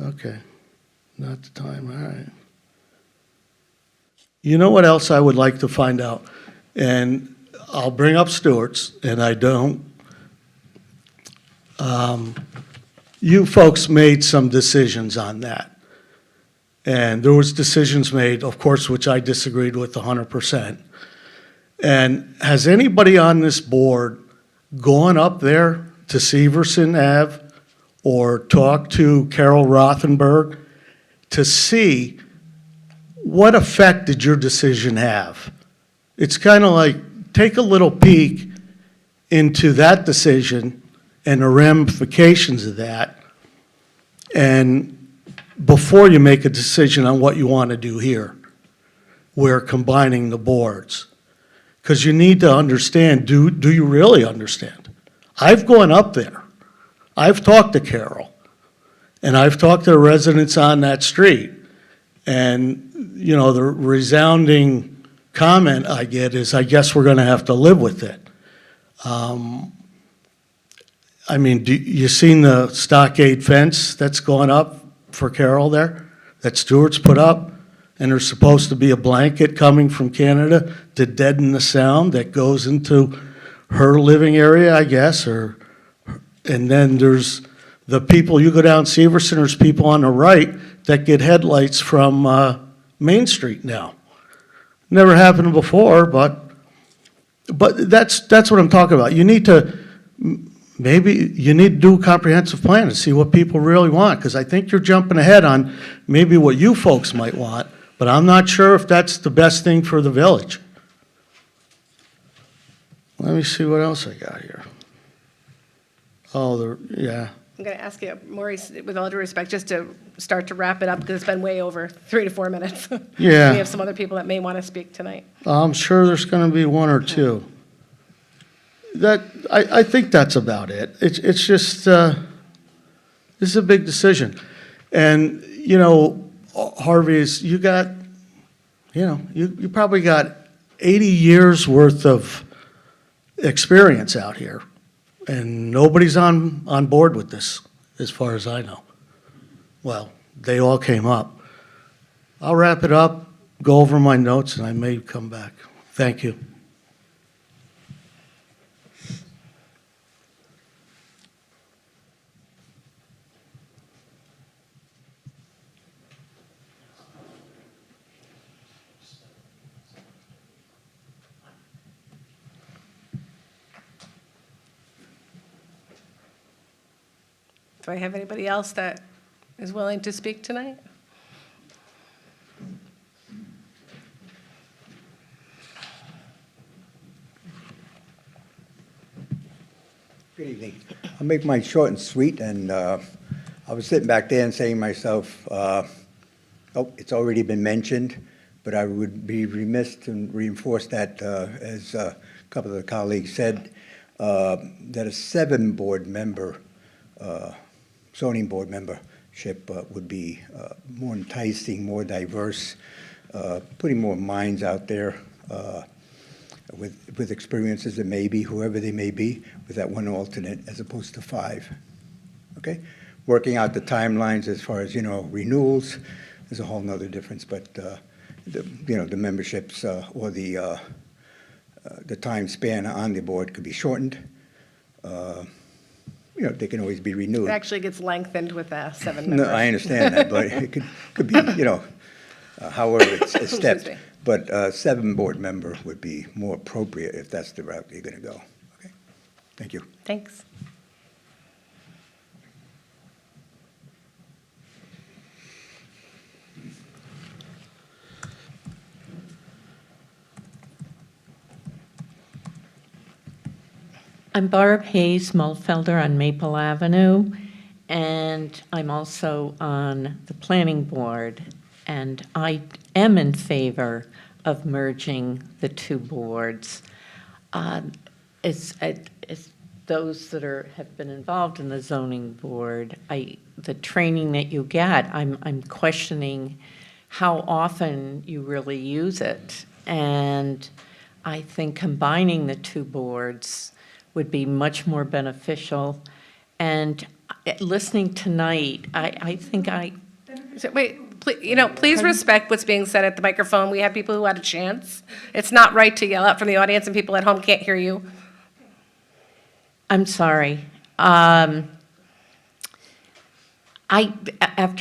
S4: Okay, not the time, all right. You know what else I would like to find out? And I'll bring up Stewart's, and I don't. You folks made some decisions on that. And there was decisions made, of course, which I disagreed with 100%. And has anybody on this board gone up there to Severson Ave or talked to Carol Rothenberg to see what effect did your decision have? It's kind of like, take a little peek into that decision and the ramifications of that, and before you make a decision on what you want to do here, we're combining the boards. Because you need to understand, do you really understand? I've gone up there. I've talked to Carol, and I've talked to the residents on that street, and, you know, the resounding comment I get is, I guess we're going to have to live with it. I mean, you seen the stockade fence that's going up for Carol there, that Stewart's put up? And there's supposed to be a blanket coming from Canada to deaden the sound that goes into her living area, I guess, and then there's the people, you go down Severson, there's people on the right that get headlights from Main Street now. Never happened before, but that's what I'm talking about. You need to, maybe you need to do a comprehensive plan to see what people really want, because I think you're jumping ahead on maybe what you folks might want, but I'm not sure if that's the best thing for the village. Let me see what else I got here. Oh, yeah.
S1: I'm going to ask you, Maurice, with all due respect, just to start to wrap it up, because it's been way over 3 to 4 minutes.
S4: Yeah.
S1: We have some other people that may want to speak tonight.
S4: I'm sure there's going to be one or two. I think that's about it. It's just, this is a big decision. And, you know, Harvey, you got, you know, you probably got 80 years worth of experience out here. And nobody's on board with this, as far as I know. Well, they all came up. I'll wrap it up, go over my notes, and I may come back. Thank you.
S1: Do I have anybody else that is willing to speak tonight?
S13: Good evening. I'll make mine short and sweet, and I was sitting back there and saying to myself, oh, it's already been mentioned, but I would be remiss to reinforce that, as a couple of the colleagues said, that a 7-board member, zoning board membership would be more enticing, more diverse, putting more minds out there with experiences that may be, whoever they may be, with that one alternate as opposed to 5. Okay? Working out the timelines as far as, you know, renewals is a whole nother difference, but, you know, the memberships or the time span on the board could be shortened. You know, they can always be renewed.
S1: It actually gets lengthened with 7 members.
S13: No, I understand that, but it could be, you know, however it's stepped.
S1: me.
S13: But a 7-board member would be more appropriate if that's the route you're going to go. Okay, thank you.
S1: Thanks.
S14: I'm Barb Hayes Mulfelder on Maple Avenue, and I'm also on the planning board, and I am in favor of merging the 2 boards. As those that have been involved in the zoning board, the training that you get, I'm questioning how often you really use it, and I think combining the 2 boards would be much more beneficial. And listening tonight, I think
S1: Wait, please respect what's being said at the microphone. We have people who had a chance. It's not right to yell out from the audience and people at home can't hear you.
S14: I'm sorry. After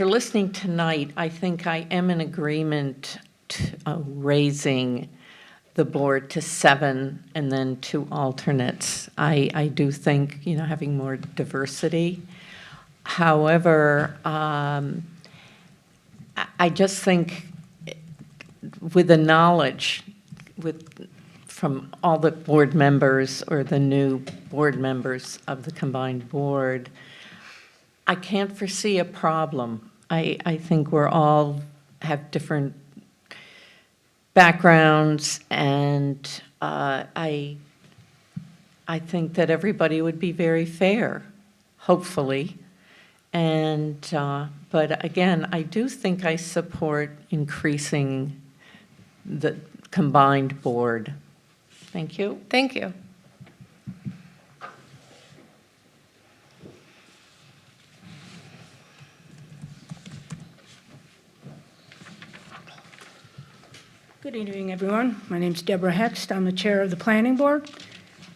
S14: listening tonight, I think I am in agreement to raising the board to 7 and then 2 alternates. I do think, you know, having more diversity. However, I just think with the knowledge from all the board members or the new board members of the combined board, I can't foresee a problem. I think we're all have different backgrounds, and I think that everybody would be very fair, hopefully. And but again, I do think I support increasing the combined board. Thank you.
S1: Thank you.
S15: Good evening, everyone. My name's Deborah Hext. I'm the chair of the planning board.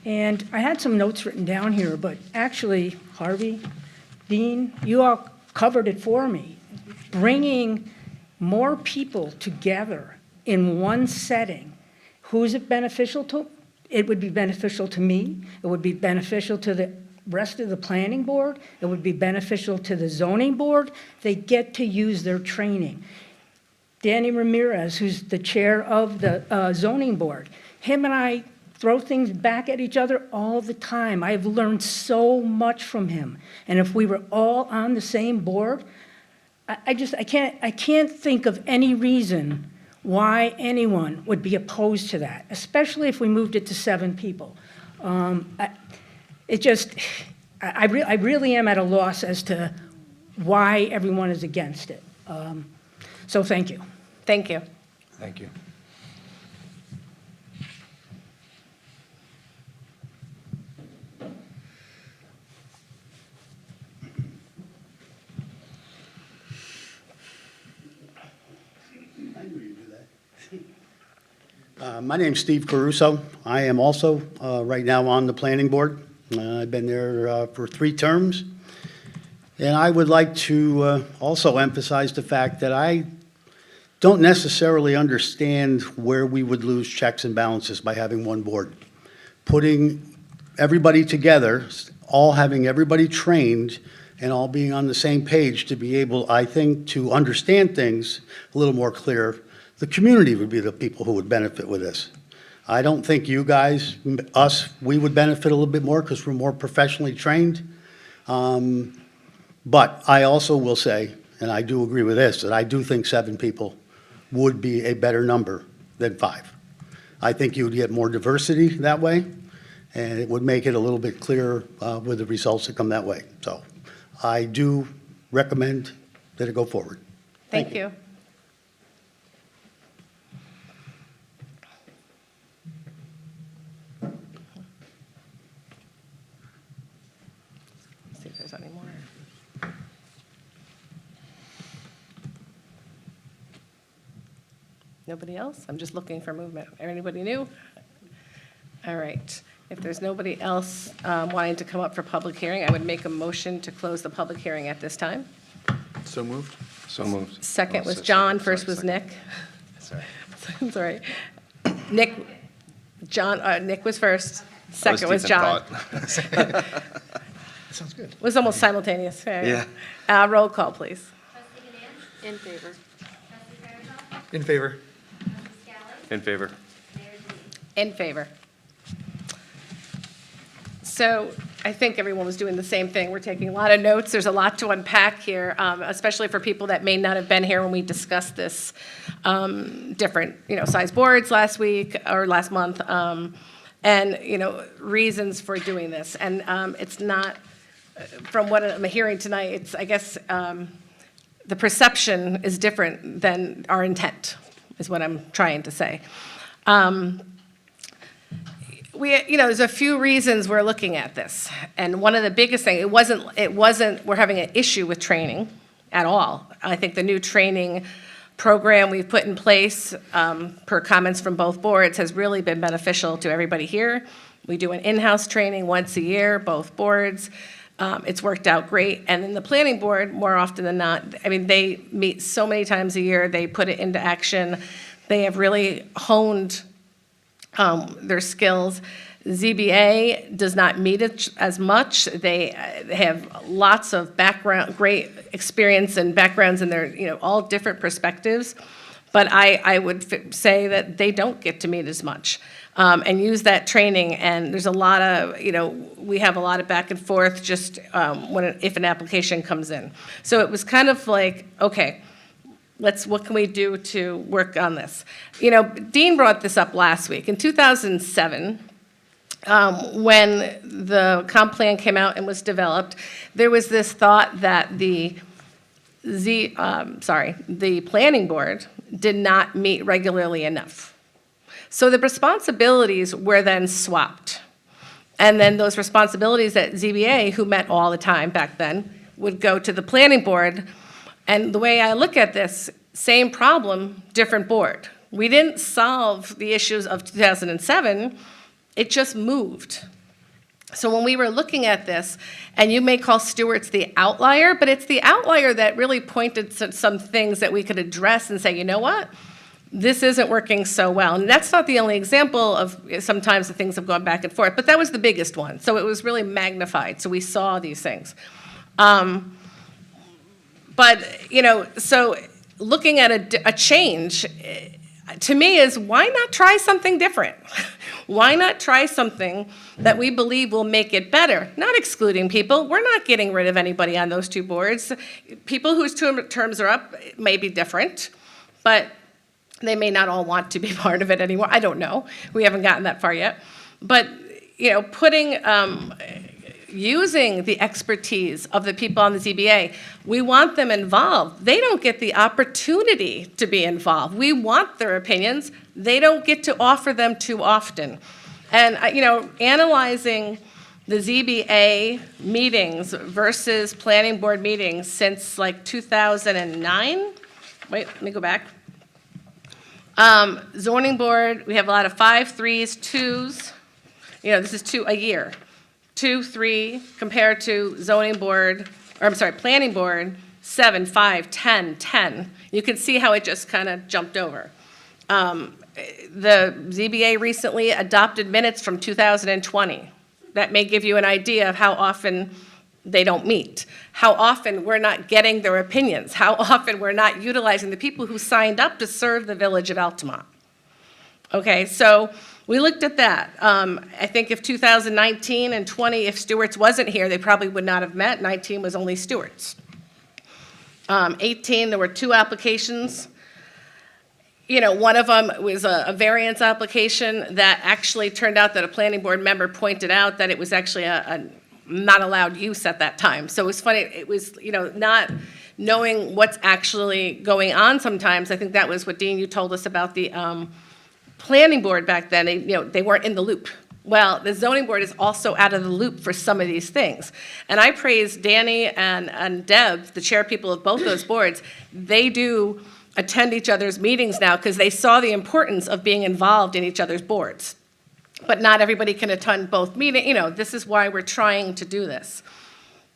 S15: And I had some notes written down here, but actually, Harvey, Dean, you all covered it for me. Bringing more people together in one setting, who's it beneficial to? It would be beneficial to me. It would be beneficial to the rest of the planning board. It would be beneficial to the zoning board. They get to use their training. Danny Ramirez, who's the chair of the zoning board, him and I throw things back at each other all the time. I've learned so much from him. And if we were all on the same board, I can't think of any reason why anyone would be opposed to that, especially if we moved it to 7 people. I really am at a loss as to why everyone is against it. So thank you.
S1: Thank you.
S10: Thank you.
S16: My name's Steve Caruso. I am also right now on the planning board. I've been there for 3 terms. And I would like to also emphasize the fact that I don't necessarily understand where we would lose checks and balances by having one board. Putting everybody together, all having everybody trained, and all being on the same page to be able, I think, to understand things a little more clear. The community would be the people who would benefit with this. I don't think you guys, us, we would benefit a little bit more because we're more professionally trained. But I also will say, and I do agree with this, that I do think 7 people would be a better number than 5. I think you would get more diversity that way, and it would make it a little bit clearer with the results that come that way. So I do recommend that it go forward.
S1: Thank you. See if there's any more. Nobody else? I'm just looking for movement. Anybody new? All right. If there's nobody else wanting to come up for public hearing, I would make a motion to close the public hearing at this time.
S10: So moved? So moved.
S1: Second
S10: Oh,
S1: was
S10: so-
S1: John,
S10: sorry,
S1: first was
S10: second.
S1: Nick.
S10: Sorry.
S1: Sorry. Nick, Nick was first, second was
S10: deep in
S1: John.
S10: thought.
S7: Sounds good.
S1: It was almost simultaneous.
S10: Yeah.
S1: Roll call, please.
S12: In favor.
S7: In favor.
S10: In favor.
S1: In favor. So I think everyone was doing the same thing. We're taking a lot of notes. There's a lot to unpack here, especially for people that may not have been here when we discussed this different, size boards last week or last month, and, reasons for doing this. And it's not, from what I'm hearing tonight, it's, I guess, the perception is different than our intent, is what I'm trying to say. There's a few reasons we're looking at this. And one of the biggest things, it wasn't, we're having an issue with training at all. I think the new training program we've put in place, per comments from both boards, has really been beneficial to everybody here. We do an in-house training once a year, both boards. It's worked out great. And then the planning board, more often than not, they meet so many times a year, they put it into action. They have really honed their skills. ZBA does not meet it as much. They have lots of great experience and backgrounds in their, all different perspectives. But I would say that they don't get to meet as much and use that training. And there's a lot of, we have a lot of back and forth just if an application comes in. So it was kind of like, okay, what can we do to work on this? Dean brought this up last week. In 2007, when the comp plan came out and was developed, there was this thought that the planning board did not meet regularly enough. So the responsibilities were then swapped. And then those responsibilities at ZBA, who met all the time back then, would go to the planning board. And the way I look at this, same problem, different board. We didn't solve the issues of 2007, it just moved. So when we were looking at this, and you may call Stewart's the outlier, but it's the outlier that really pointed to some things that we could address and say, you know what? This isn't working so well. And that's not the only example of sometimes the things have gone back and forth, but that was the biggest one. So it was really magnified. So we saw these things. But, so looking at a change, to me is why not try something different? Why not try something that we believe will make it better? Not excluding people. We're not getting rid of anybody on those two boards. People whose terms are up may be different, but they may not all want to be part of it anymore. I don't know. We haven't gotten that far yet. But, using the expertise of the people on the ZBA, we want them involved. They don't get the opportunity to be involved. We want their opinions. They don't get to offer them too often. And, analyzing the ZBA meetings versus planning board meetings since like 2009. Wait, let me go back. Zoning board, we have a lot of 5, 3s, 2s. This is 2 a year. 2, 3, compared to planning board, 7, 5, 10, 10. You can see how it just kind of jumped over. The ZBA recently adopted minutes from 2020. That may give you an idea of how often they don't meet, how often we're not getting their opinions, how often we're not utilizing the people who signed up to serve the village of Altamont. Okay, so we looked at that. I think if 2019 and 20, if Stewart's wasn't here, they probably would not have met. 19 was only Stewart's. 18, there were 2 applications. One of them was a variance application that actually turned out that a planning board member pointed out that it was actually a not allowed use at that time. So it was funny, it was, not knowing what's actually going on sometimes. I think that was what, Dean, you told us about the planning board back then. They weren't in the loop. Well, the zoning board is also out of the loop for some of these things. And I praise Danny and Deb, the chair people of both those boards. They do attend each other's meetings now because they saw the importance of being involved in each other's boards. But not everybody can attend both meetings. This is why we're trying to do this.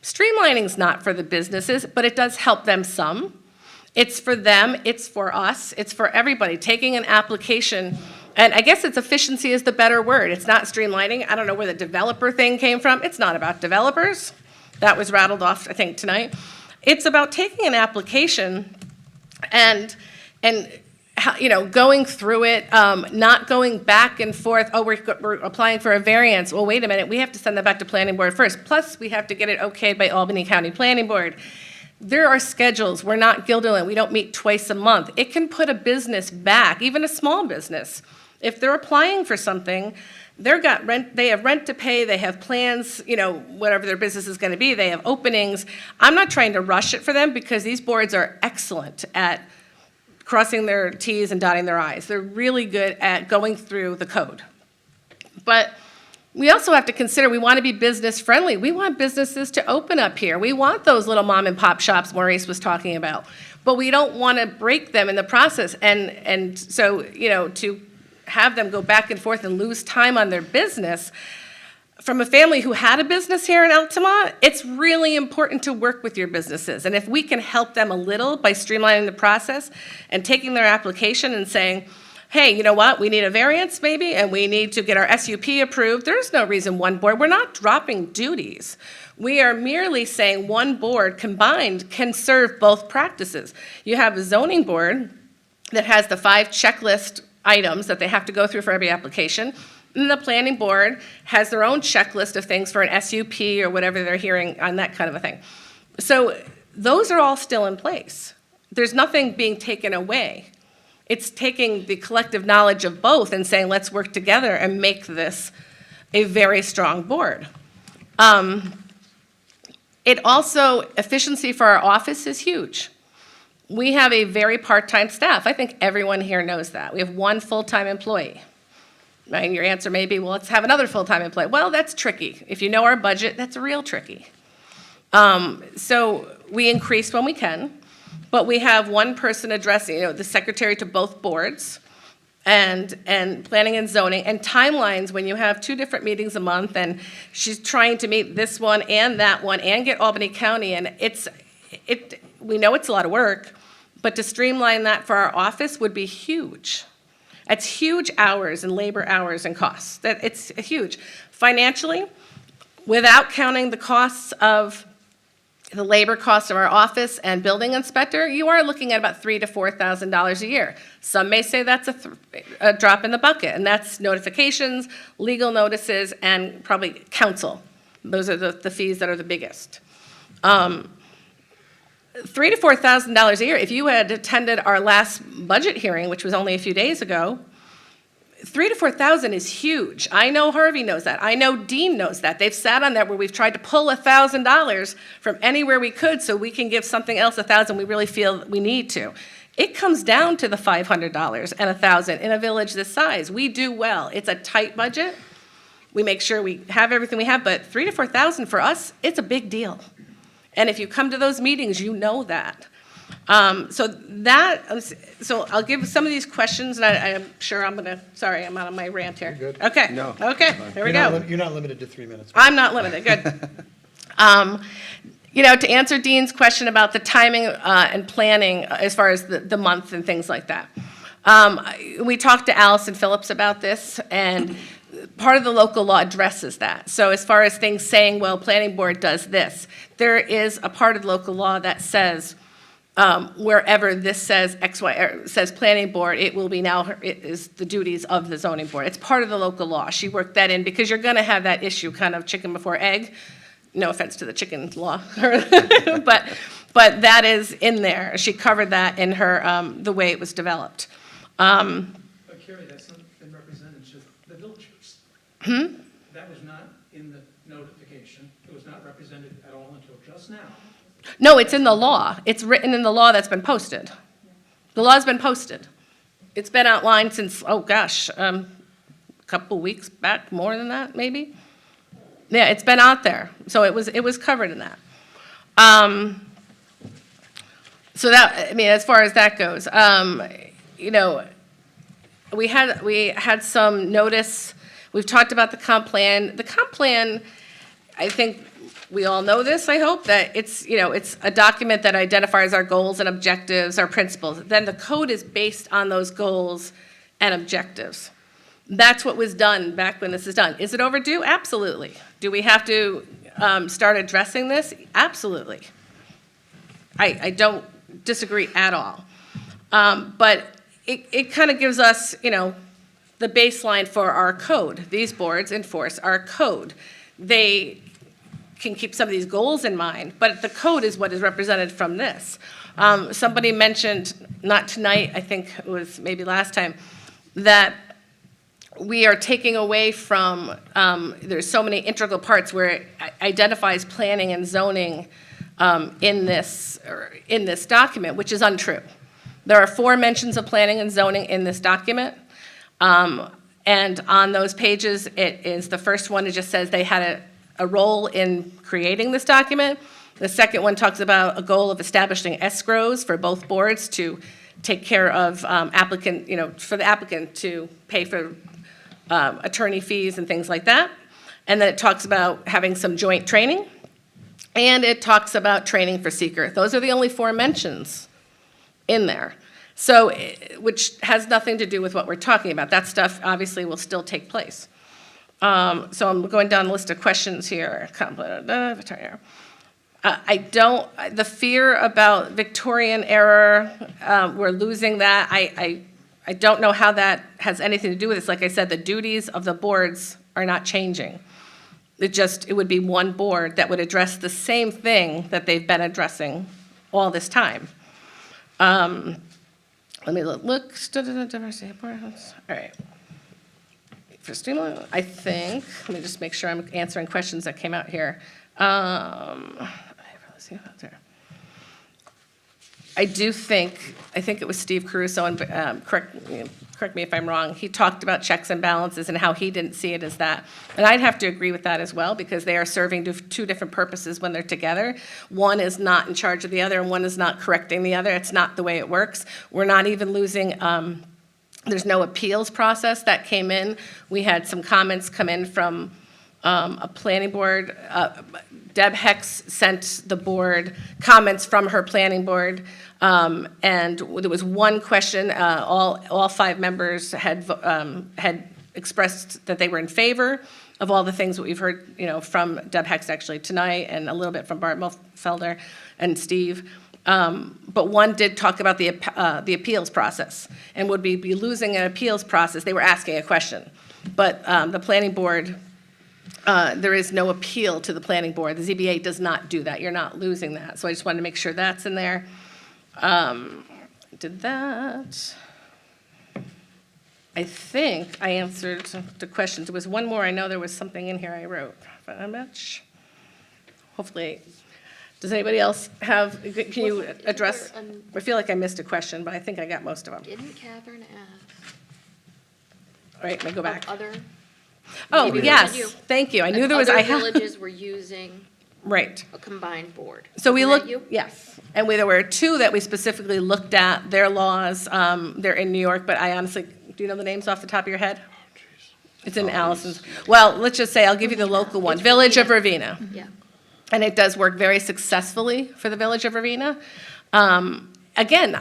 S1: Streamlining's not for the businesses, but it does help them some. It's for them, it's for us, it's for everybody. Taking an application, and I guess efficiency is the better word. It's not streamlining. I don't know where the developer thing came from. It's not about developers. That was rattled off, I think, tonight. It's about taking an application and going through it, not going back and forth, we're applying for a variance. Well, wait a minute, we have to send that back to planning board first. Plus, we have to get it okayed by Albany County Planning Board. There are schedules. We're not Guilderland. We don't meet twice a month. It can put a business back, even a small business. If they're applying for something, they have rent to pay, they have plans, whatever their business is going to be, they have openings. I'm not trying to rush it for them because these boards are excellent at crossing their T's and dotting their I's. They're really good at going through the code. But we also have to consider we want to be business friendly. We want businesses to open up here. We want those little mom and pop shops Maurice was talking about. But we don't want to break them in the process. And so, to have them go back and forth and lose time on their business, from a family who had a business here in Altamont, it's really important to work with your businesses. And if we can help them a little by streamlining the process and taking their application and saying, hey, you know what, we need a variance maybe, and we need to get our SUP approved. There's no reason one board, we're not dropping duties. We are merely saying one board combined can serve both practices. You have a zoning board that has the 5 checklist items that they have to go through for every application. And the planning board has their own checklist of things for an SUP or whatever they're hearing on that kind of a thing. So those are all still in place. There's nothing being taken away. It's taking the collective knowledge of both and saying, let's work together and make this a very strong board. Efficiency for our office is huge. We have a very part-time staff. I think everyone here knows that. We have 1 full-time employee. And your answer may be, well, let's have another full-time employee. Well, that's tricky. If you know our budget, that's real tricky. So we increase when we can, but we have one person addressing, the secretary to both boards. and planning and zoning, and timelines when you have 2 different meetings a month, and she's trying to meet this one and that one and get Albany County, and we know it's a lot of work, but to streamline that for our office would be huge. It's huge hours and labor hours and costs. It's huge. Financially, without counting the costs of the labor costs of our office and building inspector, you are looking at about $3,000 to $4,000 a year. Some may say that's a drop in the bucket, and that's notifications, legal notices, and probably counsel. Those are the fees that are the biggest. $3,000 to $4,000 a year. If you had attended our last budget hearing, which was only a few days ago, $3,000 to $4,000 is huge. I know Harvey knows that. I know Dean knows that. They've sat on that where we've tried to pull $1,000 from anywhere we could so we can give something else $1,000 we really feel we need to. It comes down to the $500 and $1,000 in a village this size. We do well. It's a tight budget. We make sure we have everything we have, but $3,000 to $4,000 for us, it's a big deal. And if you come to those meetings, you know that. So I'll give some of these questions, and I'm sure sorry, I'm out of my rant here.
S17: You're good.
S1: Okay.
S17: No.
S1: Okay, there we go.
S17: You're not limited to 3 minutes.
S1: I'm not limited, good. To answer Dean's question about the timing and planning as far as the month and things like that. We talked to Allison Phillips about this, and part of the local law addresses that. So as far as things saying, well, planning board does this, there is a part of local law that says, wherever this says XY, or says planning board, it is the duties of the zoning board. It's part of the local law. She worked that in because you're gonna have that issue, kind of chicken before egg. No offense to the chicken law, but that is in there. She covered that in her, the way it was developed.
S7: But Carrie, that's not been represented to the villagers. That was not in the notification. It was not represented at all until just now.
S1: No, it's in the law. It's written in the law that's been posted. The law's been posted. It's been outlined since, a couple weeks back, more than that, maybe? Yeah, it's been out there. So it was covered in that. So that, as far as that goes, we had some notice. We've talked about the comp plan. The comp plan, I think we all know this, I hope, that it's a document that identifies our goals and objectives, our principles. Then the code is based on those goals and objectives. That's what was done back when this is done. Is it overdue? Absolutely. Do we have to start addressing this? Absolutely. I don't disagree at all. But it kind of gives us, the baseline for our code. These boards enforce our code. They can keep some of these goals in mind, but the code is what is represented from this. Somebody mentioned, not tonight, I think it was maybe last time, that we are taking away from, there's so many integral parts where it identifies planning and zoning in this document, which is untrue. There are 4 mentions of planning and zoning in this document. And on those pages, the first one, it just says they had a role in creating this document. The second one talks about a goal of establishing escrows for both boards to take care of for the applicant to pay for attorney fees and things like that. And then it talks about having some joint training. And it talks about training for seeker. Those are the only 4 mentions in there. So, which has nothing to do with what we're talking about. That stuff obviously will still take place. So I'm going down the list of questions here. The fear about Victorian era, we're losing that. I don't know how that has anything to do with this. Like I said, the duties of the boards are not changing. It would be one board that would address the same thing that they've been addressing all this time. Let me look. Diversity. All right. For streamline, I think, let me just make sure I'm answering questions that came out here. Let's see what's there. I think it was Steve Caruso, and correct me if I'm wrong, he talked about checks and balances and how he didn't see it as that. And I'd have to agree with that as well, because they are serving 2 different purposes when they're together. One is not in charge of the other, and one is not correcting the other. It's not the way it works. We're not even losing There's no appeals process that came in. We had some comments come in from a planning board. Deb Hex sent the board comments from her planning board. And there was one question, all 5 members had expressed that they were in favor of all the things that we've heard, from Deb Hex actually tonight, and a little bit from Bart Felder and Steve. But one did talk about the appeals process, and would we be losing an appeals process? They were asking a question. But the planning board, there is no appeal to the planning board. The ZBA does not do that. You're not losing that. So I just wanted to make sure that's in there. Did that. I think I answered the questions. There was one more. I know there was something in here I wrote, but I'm not sure. Hopefully. Does anybody else have, can you address? I feel like I missed a question, but I think I got most of them.
S12: Didn't Catherine ask?
S1: All right, let me go back.
S12: Other,
S1: Oh,
S12: maybe
S1: yes,
S12: you.
S1: thank you. I knew there was,
S12: Other villages were using
S1: right.
S12: a combined board.
S1: So we
S12: Wasn't
S1: looked,
S12: that you?
S1: yes, and there were 2 that we specifically looked at, their laws, they're in New York, but I honestly, do you know the names off the top of your head? It's in Allison's, well, let's just say, I'll give you the local one, Village of Ravenna.
S12: Yeah.
S1: And it does work very successfully for the Village of Ravenna. Again,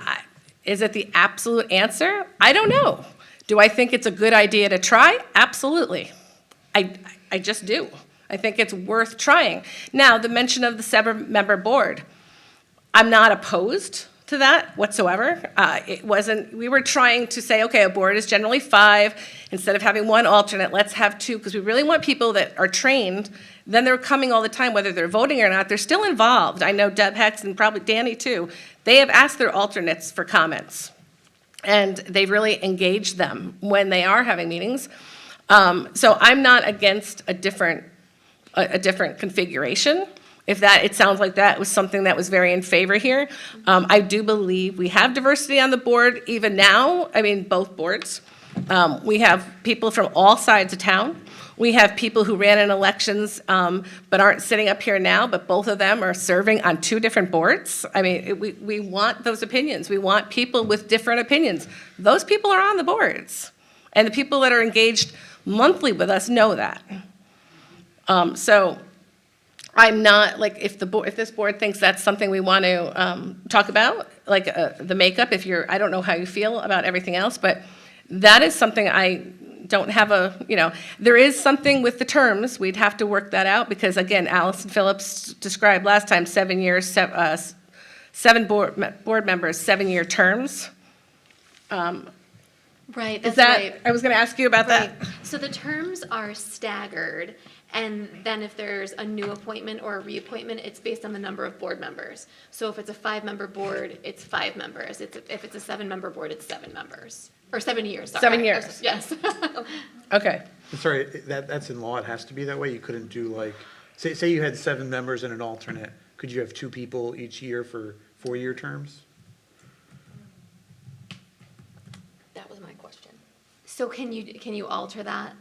S1: is it the absolute answer? I don't know. Do I think it's a good idea to try? Absolutely. I just do. I think it's worth trying. Now, the mention of the 7-member board, I'm not opposed to that whatsoever. It wasn't, we were trying to say, okay, a board is generally 5. Instead of having 1 alternate, let's have 2, because we really want people that are trained. Then they're coming all the time, whether they're voting or not, they're still involved. I know Deb Hex and probably Danny too. They have asked their alternates for comments. And they've really engaged them when they are having meetings. So I'm not against a different configuration. If that, it sounds like that was something that was very in favor here. I do believe we have diversity on the board even now, I mean, both boards. We have people from all sides of town. We have people who ran in elections but aren't sitting up here now, but both of them are serving on 2 different boards. I mean, we want those opinions. We want people with different opinions. Those people are on the boards. And the people that are engaged monthly with us know that. So I'm not, like, if this board thinks that's something we want to talk about, like the makeup, I don't know how you feel about everything else, but that is something I don't have there is something with the terms, we'd have to work that out, because again, Allison Phillips described last time, 7 years, 7 board members, 7-year terms.
S5: Right,
S1: Is
S5: that's
S1: that,
S5: right.
S1: I was gonna ask you about that.
S5: Right. So the terms are staggered, and then if there's a new appointment or a reappointment, it's based on the number of board members. So if it's a 5-member board, it's 5 members. If it's a 7-member board, it's 7 members. Or 7 years, sorry.
S1: 7 years.
S5: Yes.
S1: Okay.
S17: I'm sorry, that's in law, it has to be that way? You couldn't do like, say you had 7 members and an alternate, could you have 2 people each year for 4-year terms?
S12: That was my question.
S5: So can you alter that?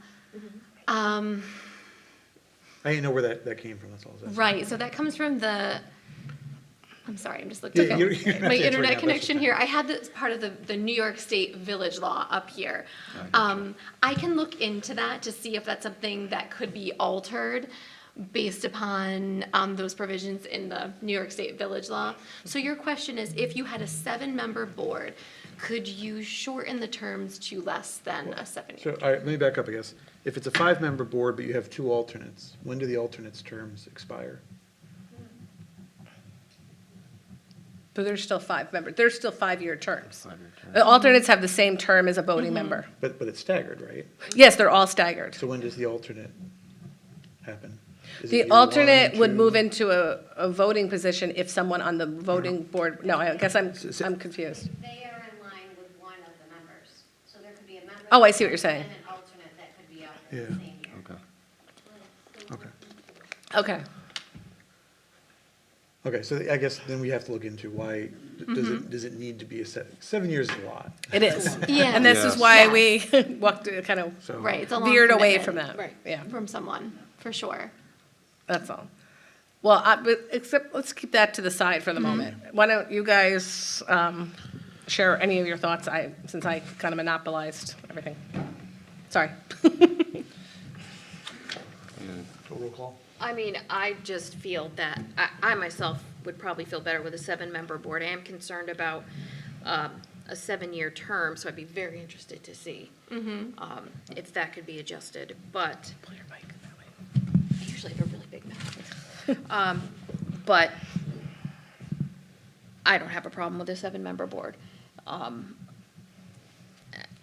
S17: I didn't know where that came from, that's all I was asking.
S5: Right, so that comes from I'm sorry, I'm just
S17: Yeah,
S5: looking
S17: you're
S5: at
S17: not
S5: my
S17: answering
S5: internet
S17: that,
S5: connection here. I had this part of the New York State village law up here. I can look into that to see if that's something that could be altered based upon those provisions in the New York State village law. So your question is, if you had a 7-member board, could you shorten the terms to less than a 7-year?
S17: So, all right, let me back up, I guess. If it's a 5-member board, but you have 2 alternates, when do the alternates' terms expire?
S1: But there's still 5 members, there's still 5-year terms. The alternates have the same term as a voting member.
S17: But it's staggered, right?
S1: Yes, they're all staggered.
S17: So when does the alternate happen? Is it
S1: The
S17: year
S1: alternate
S17: 1,
S1: would
S17: 2?
S1: move into a voting position if someone on the voting board, no, I guess I'm confused.
S18: They are in line with one of the members. So there could be a member.
S1: Oh, I see what you're saying.
S18: And an alternate that could be out there
S17: Yeah.
S18: the same year.
S17: Okay.
S1: Okay.
S17: Okay, so I guess then we have to look into why, does it need to be 7 years is a lot.
S1: It is.
S5: Yeah.
S1: And this is why we walked, kind of
S17: So-
S5: Right, it's a long
S1: veered away
S5: commitment.
S1: from that.
S5: Right,
S1: Yeah,
S5: from someone, for sure.
S1: that's all. Well, but except, let's keep that to the side for the moment. Why don't you guys share any of your thoughts, since I kind of monopolized everything. Sorry.
S17: Roll call.
S12: I mean, I just feel that, I myself would probably feel better with a 7-member board. I am concerned about a 7-year term, so I'd be very interested to see if that could be adjusted, but. Pull your mic that way. I usually have a really big mouth. But I don't have a problem with a 7-member board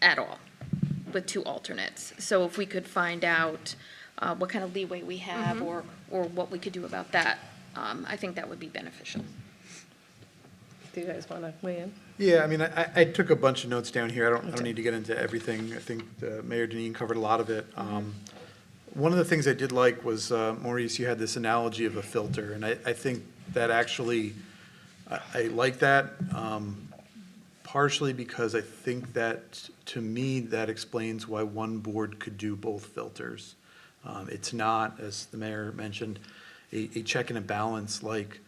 S12: at all, with 2 alternates. So if we could find out what kind of leeway we have or what we could do about that, I think that would be beneficial.
S1: Do you guys want to weigh in?
S17: Yeah, I mean, I took a bunch of notes down here. I don't need to get into everything. I think Mayor Denine covered a lot of it. One of the things I did like was, Maurice, you had this analogy of a filter, and I think that actually, I like that, partially because I think that, to me, that explains why one board could do both filters. It's not, as the mayor mentioned, a check and a balance like,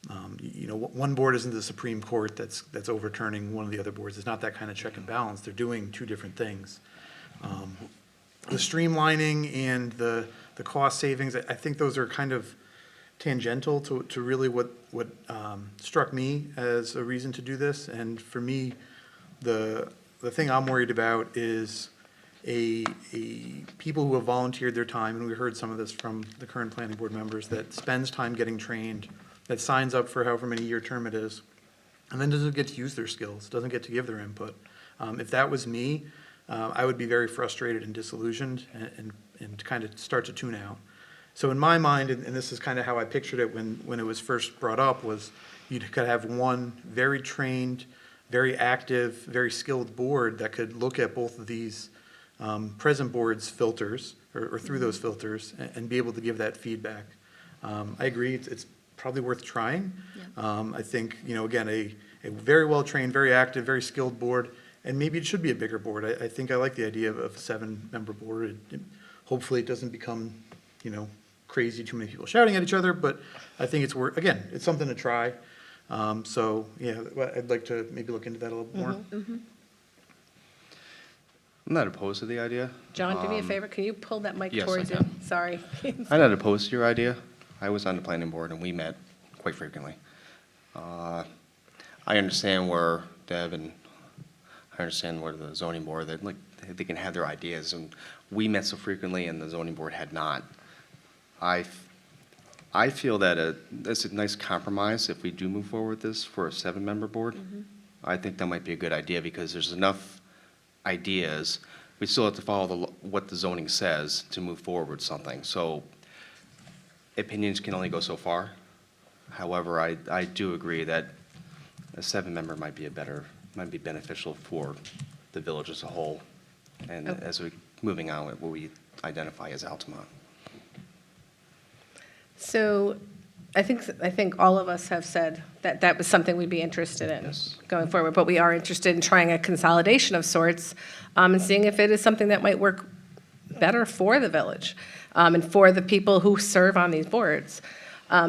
S17: one board isn't the Supreme Court that's overturning one of the other boards. It's not that kind of check and balance. They're doing 2 different things. The streamlining and the cost savings, I think those are kind of tangential to really what struck me as a reason to do this. And for me, the thing I'm worried about is a people who have volunteered their time, and we heard some of this from the current planning board members, that spends time getting trained, that signs up for however many year term it is, and then doesn't get to use their skills, doesn't get to give their input. If that was me, I would be very frustrated and disillusioned and kind of start to tune out. So in my mind, and this is kind of how I pictured it when it was first brought up, was you'd could have one very trained, very active, very skilled board that could look at both of these present boards' filters, or through those filters, and be able to give that feedback. I agree, it's probably worth trying. I think, again, a very well-trained, very active, very skilled board, and maybe it should be a bigger board. I think I like the idea of a 7-member board. Hopefully it doesn't become, crazy, too many people shouting at each other, but I think it's worth, again, it's something to try. So, yeah, I'd like to maybe look into that a little more.
S10: I'm not opposed to the idea.
S1: John, do me a favor, can you pull that mic
S10: yes,
S1: towards
S10: I
S1: you?
S10: can.
S1: Sorry.
S10: I'm not opposed to your idea. I was on the planning board, and we met quite frequently. I understand where Deb and I understand where the zoning board, that they can have their ideas, and we met so frequently, and the zoning board had not. I feel that that's a nice compromise if we do move forward with this for a 7-member board. I think that might be a good idea because there's enough ideas. We still have to follow what the zoning says to move forward with something. So opinions can only go so far. However, I do agree that a 7-member might be beneficial for the village as a whole, and as we moving on with what we identify as Altamont.
S1: So I think all of us have said that that was something we'd be interested in going forward, but we are interested in trying a consolidation of sorts, and seeing if it is something that might work better for the village, and for the people who serve on these boards.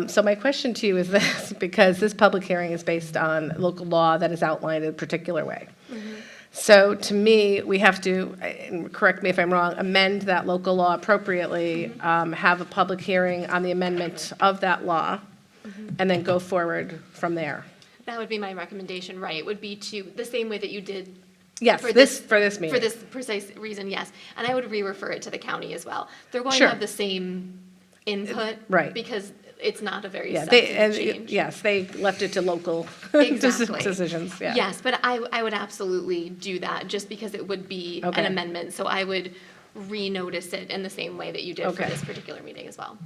S1: So my question to you is this, because this public hearing is based on local law that is outlined in a particular way. So to me, we have to, and correct me if I'm wrong, amend that local law appropriately, have a public hearing on the amendment of that law, and then go forward from there.
S5: That would be my recommendation, right? It would be to, the same way that you did.
S1: Yes, for this meeting.
S5: For this precise reason, yes. And I would re-refer it to the county as well. They're going
S1: Sure.
S5: to have the same input.
S1: Right.
S5: Because it's not a very
S1: Yeah,
S5: substantive change.
S1: yes, they left it to local
S5: Exactly.
S1: decisions, yeah.
S5: Yes, but I would absolutely do that, just because it would be
S1: Okay.
S5: an amendment. So I would re-notice it in the same way that you did for
S1: Okay.
S5: this particular meeting as well.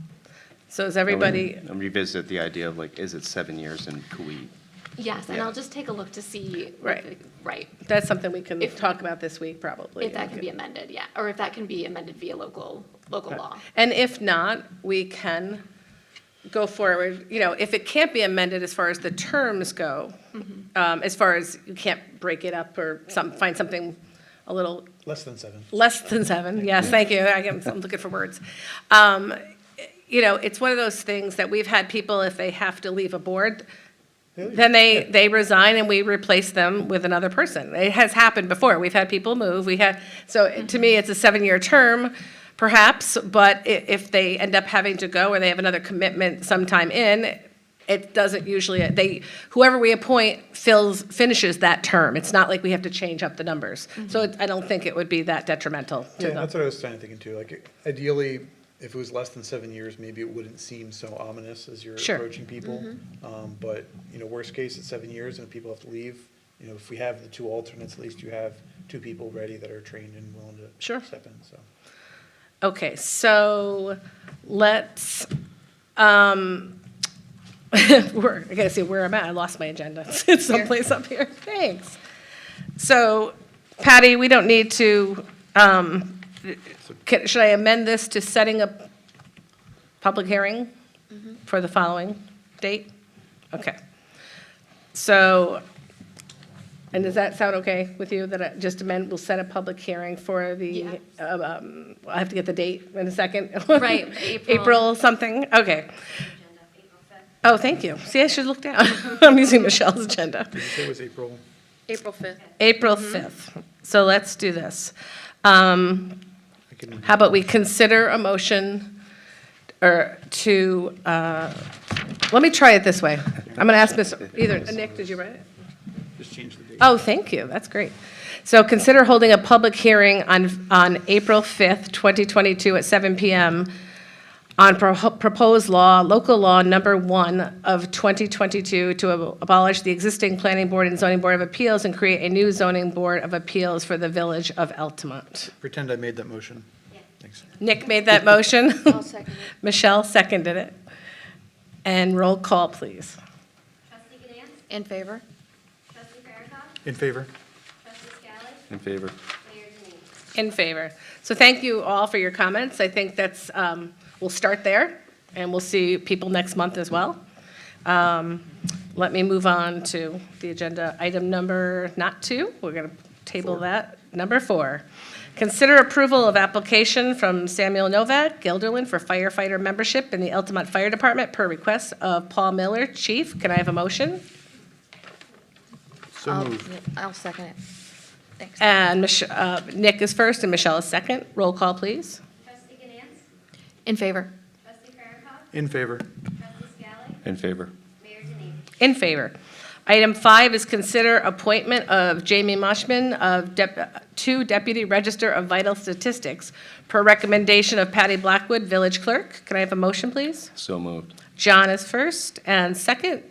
S1: So is everybody,
S10: And revisit the idea of is it 7 years and could we?
S5: Yes, and
S10: Yeah.
S5: I'll just take a look to see.
S1: Right.
S5: Right.
S1: that's something we can talk about this week, probably.
S5: If that can be amended, yeah, or if that can be amended via local law.
S1: And if not, we can go forward, if it can't be amended as far as the terms go, as far as you can't break it up or find something a little
S17: Less than 7.
S1: less than 7, yes, thank you, I'm looking for words. It's one of those things that we've had people, if they have to leave a board, Then they resign and we replace them with another person. It has happened before. We've had people move. So to me, it's a 7-year term, perhaps, but if they end up having to go or they have another commitment sometime in, it doesn't usually, whoever we appoint finishes that term. It's not like we have to change up the numbers. So I don't think it would be that detrimental to
S17: Yeah,
S1: them.
S17: that's what I was kind of thinking too. Like, ideally, if it was less than 7 years, maybe it wouldn't seem so ominous as you're
S1: Sure.
S17: approaching people. But, worst case, it's 7 years, and if people have to leave, if we have the 2 alternates, at least you have 2 people ready that are trained and willing to
S1: Sure.
S17: step in, so.
S1: Okay, so let's, I gotta see where I'm at. I lost my agenda. It's someplace up here. Thanks. So Patty, we don't need to, should I amend this to setting a public hearing for the following date? Okay. So, and does that sound okay with you, that I just amend, we'll set a public hearing for the, I have to get the date in a second?
S5: Right, April.
S1: April something, okay. Oh, thank you. See, I should look down. I'm using Michelle's agenda.
S17: Did you say it was April?
S12: April 5th.
S1: April 5th. So let's do this. How about we consider a motion or to, let me try it this way. I'm going to ask either, Nick, did you write it?
S17: Just change the date.
S1: Oh, thank you, that's great. So consider holding a public hearing on April 5th, 2022 at 7 PM on proposed law, local law number 1 of 2022 to abolish the existing Planning Board and Zoning Board of Appeals and create a new Zoning Board of Appeals for the Village of Altamont.
S17: Pretend I made that motion. Thanks.
S1: Nick made that motion.
S12: I'll second it.
S1: Michelle seconded it. And roll call, please.
S18: Trustee Ganance?
S12: In favor?
S18: Trustee Farrakhan?
S17: In favor?
S18: Trustee Scally?
S10: In favor.
S18: Mayor Denine?
S1: In favor. So thank you all for your comments. I think that's, we'll start there, and we'll see people next month as well. Let me move on to the agenda item number, not 2, we're going to table that. Number 4, consider approval of application from Samuel Novak, Guilderland, for firefighter membership in the Altamont Fire Department per request of Paul Miller, Chief. Can I have a motion?
S17: So moved.
S12: I'll second it. Thanks.
S1: And Nick is first and Michelle is second. Roll call, please.
S18: Trustee Ganance?
S12: In favor?
S18: Trustee Farrakhan?
S17: In favor?
S18: Trustee Scally?
S10: In favor.
S18: Mayor Denine?
S1: In favor. Item 5 is consider appointment of Jamie Moshman to Deputy Register of Vital Statistics per recommendation of Patty Blackwood, Village Clerk. Can I have a motion, please?
S10: So moved.
S1: John is first and second.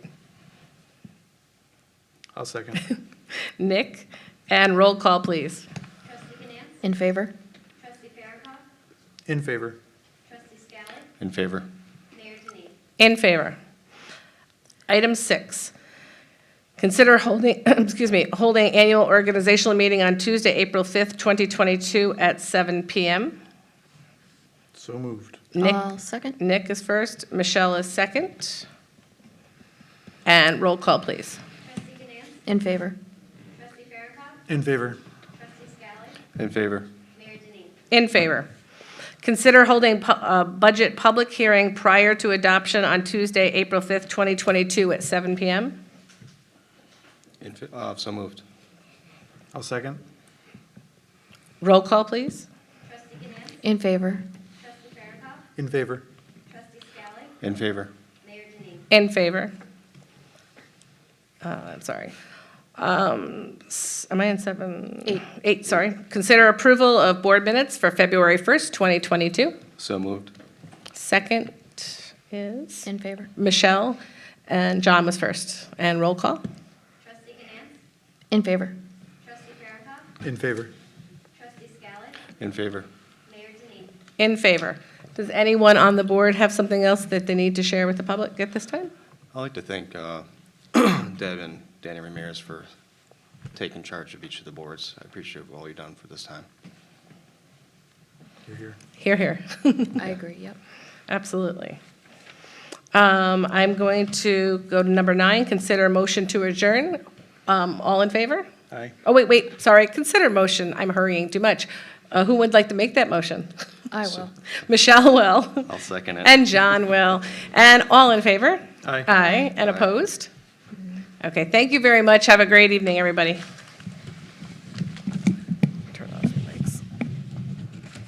S17: I'll second.
S1: Nick. And roll call, please.
S18: Trustee Ganance?
S12: In favor?
S18: Trustee Farrakhan?
S17: In favor?
S18: Trustee Scally?
S10: In favor.
S18: Mayor Denine?
S1: In favor. Item 6, consider holding, holding annual organizational meeting on Tuesday, April 5th, 2022 at 7 PM.
S17: So moved.
S12: I'll second.
S1: Nick is first, Michelle is second. And roll call, please.
S18: Trustee Ganance?
S12: In favor?
S18: Trustee Farrakhan?
S17: In favor?
S18: Trustee Scally?
S10: In favor.
S18: Mayor Denine?
S1: In favor. Consider holding a budget public hearing prior to adoption on Tuesday, April 5th, 2022 at 7 PM.
S10: So moved.
S17: I'll second.
S1: Roll call, please.
S18: Trustee Ganance?
S12: In favor?
S18: Trustee Farrakhan?
S17: In favor?
S18: Trustee Scally?
S10: In favor.
S18: Mayor Denine?
S1: In favor. I'm sorry. Am I in 7?
S12: 8.
S1: 8, sorry. Consider approval of board minutes for February 1st, 2022.
S10: So moved.
S1: Second is
S12: In favor?
S1: Michelle, and John was first. And roll call.
S18: Trustee Ganance?
S12: In favor?
S18: Trustee Farrakhan?
S17: In favor?
S18: Trustee Scally?
S10: In favor.
S18: Mayor Denine?
S1: In favor. Does anyone on the board have something else that they need to share with the public at this time?
S10: I'd like to thank Deb and Danny Ramirez for taking charge of each of the boards. I appreciate all you've done for this time.
S17: You're here.
S1: Hear, hear.
S12: I agree, yep.
S1: Absolutely. I'm going to go to number 9, consider motion to adjourn. All in favor?
S17: Aye.
S1: Oh, wait, sorry, consider motion. I'm hurrying too much. Who would like to make that motion?
S12: I will.
S1: Michelle will.
S10: I'll second it.
S1: And John will. And all in favor?
S17: Aye.
S1: Aye. And
S10: Aye.
S1: opposed? Okay, thank you very much. Have a great evening, everybody. Turn off the mics.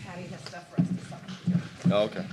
S1: Patty has stuff for us to sign.
S10: Oh, okay.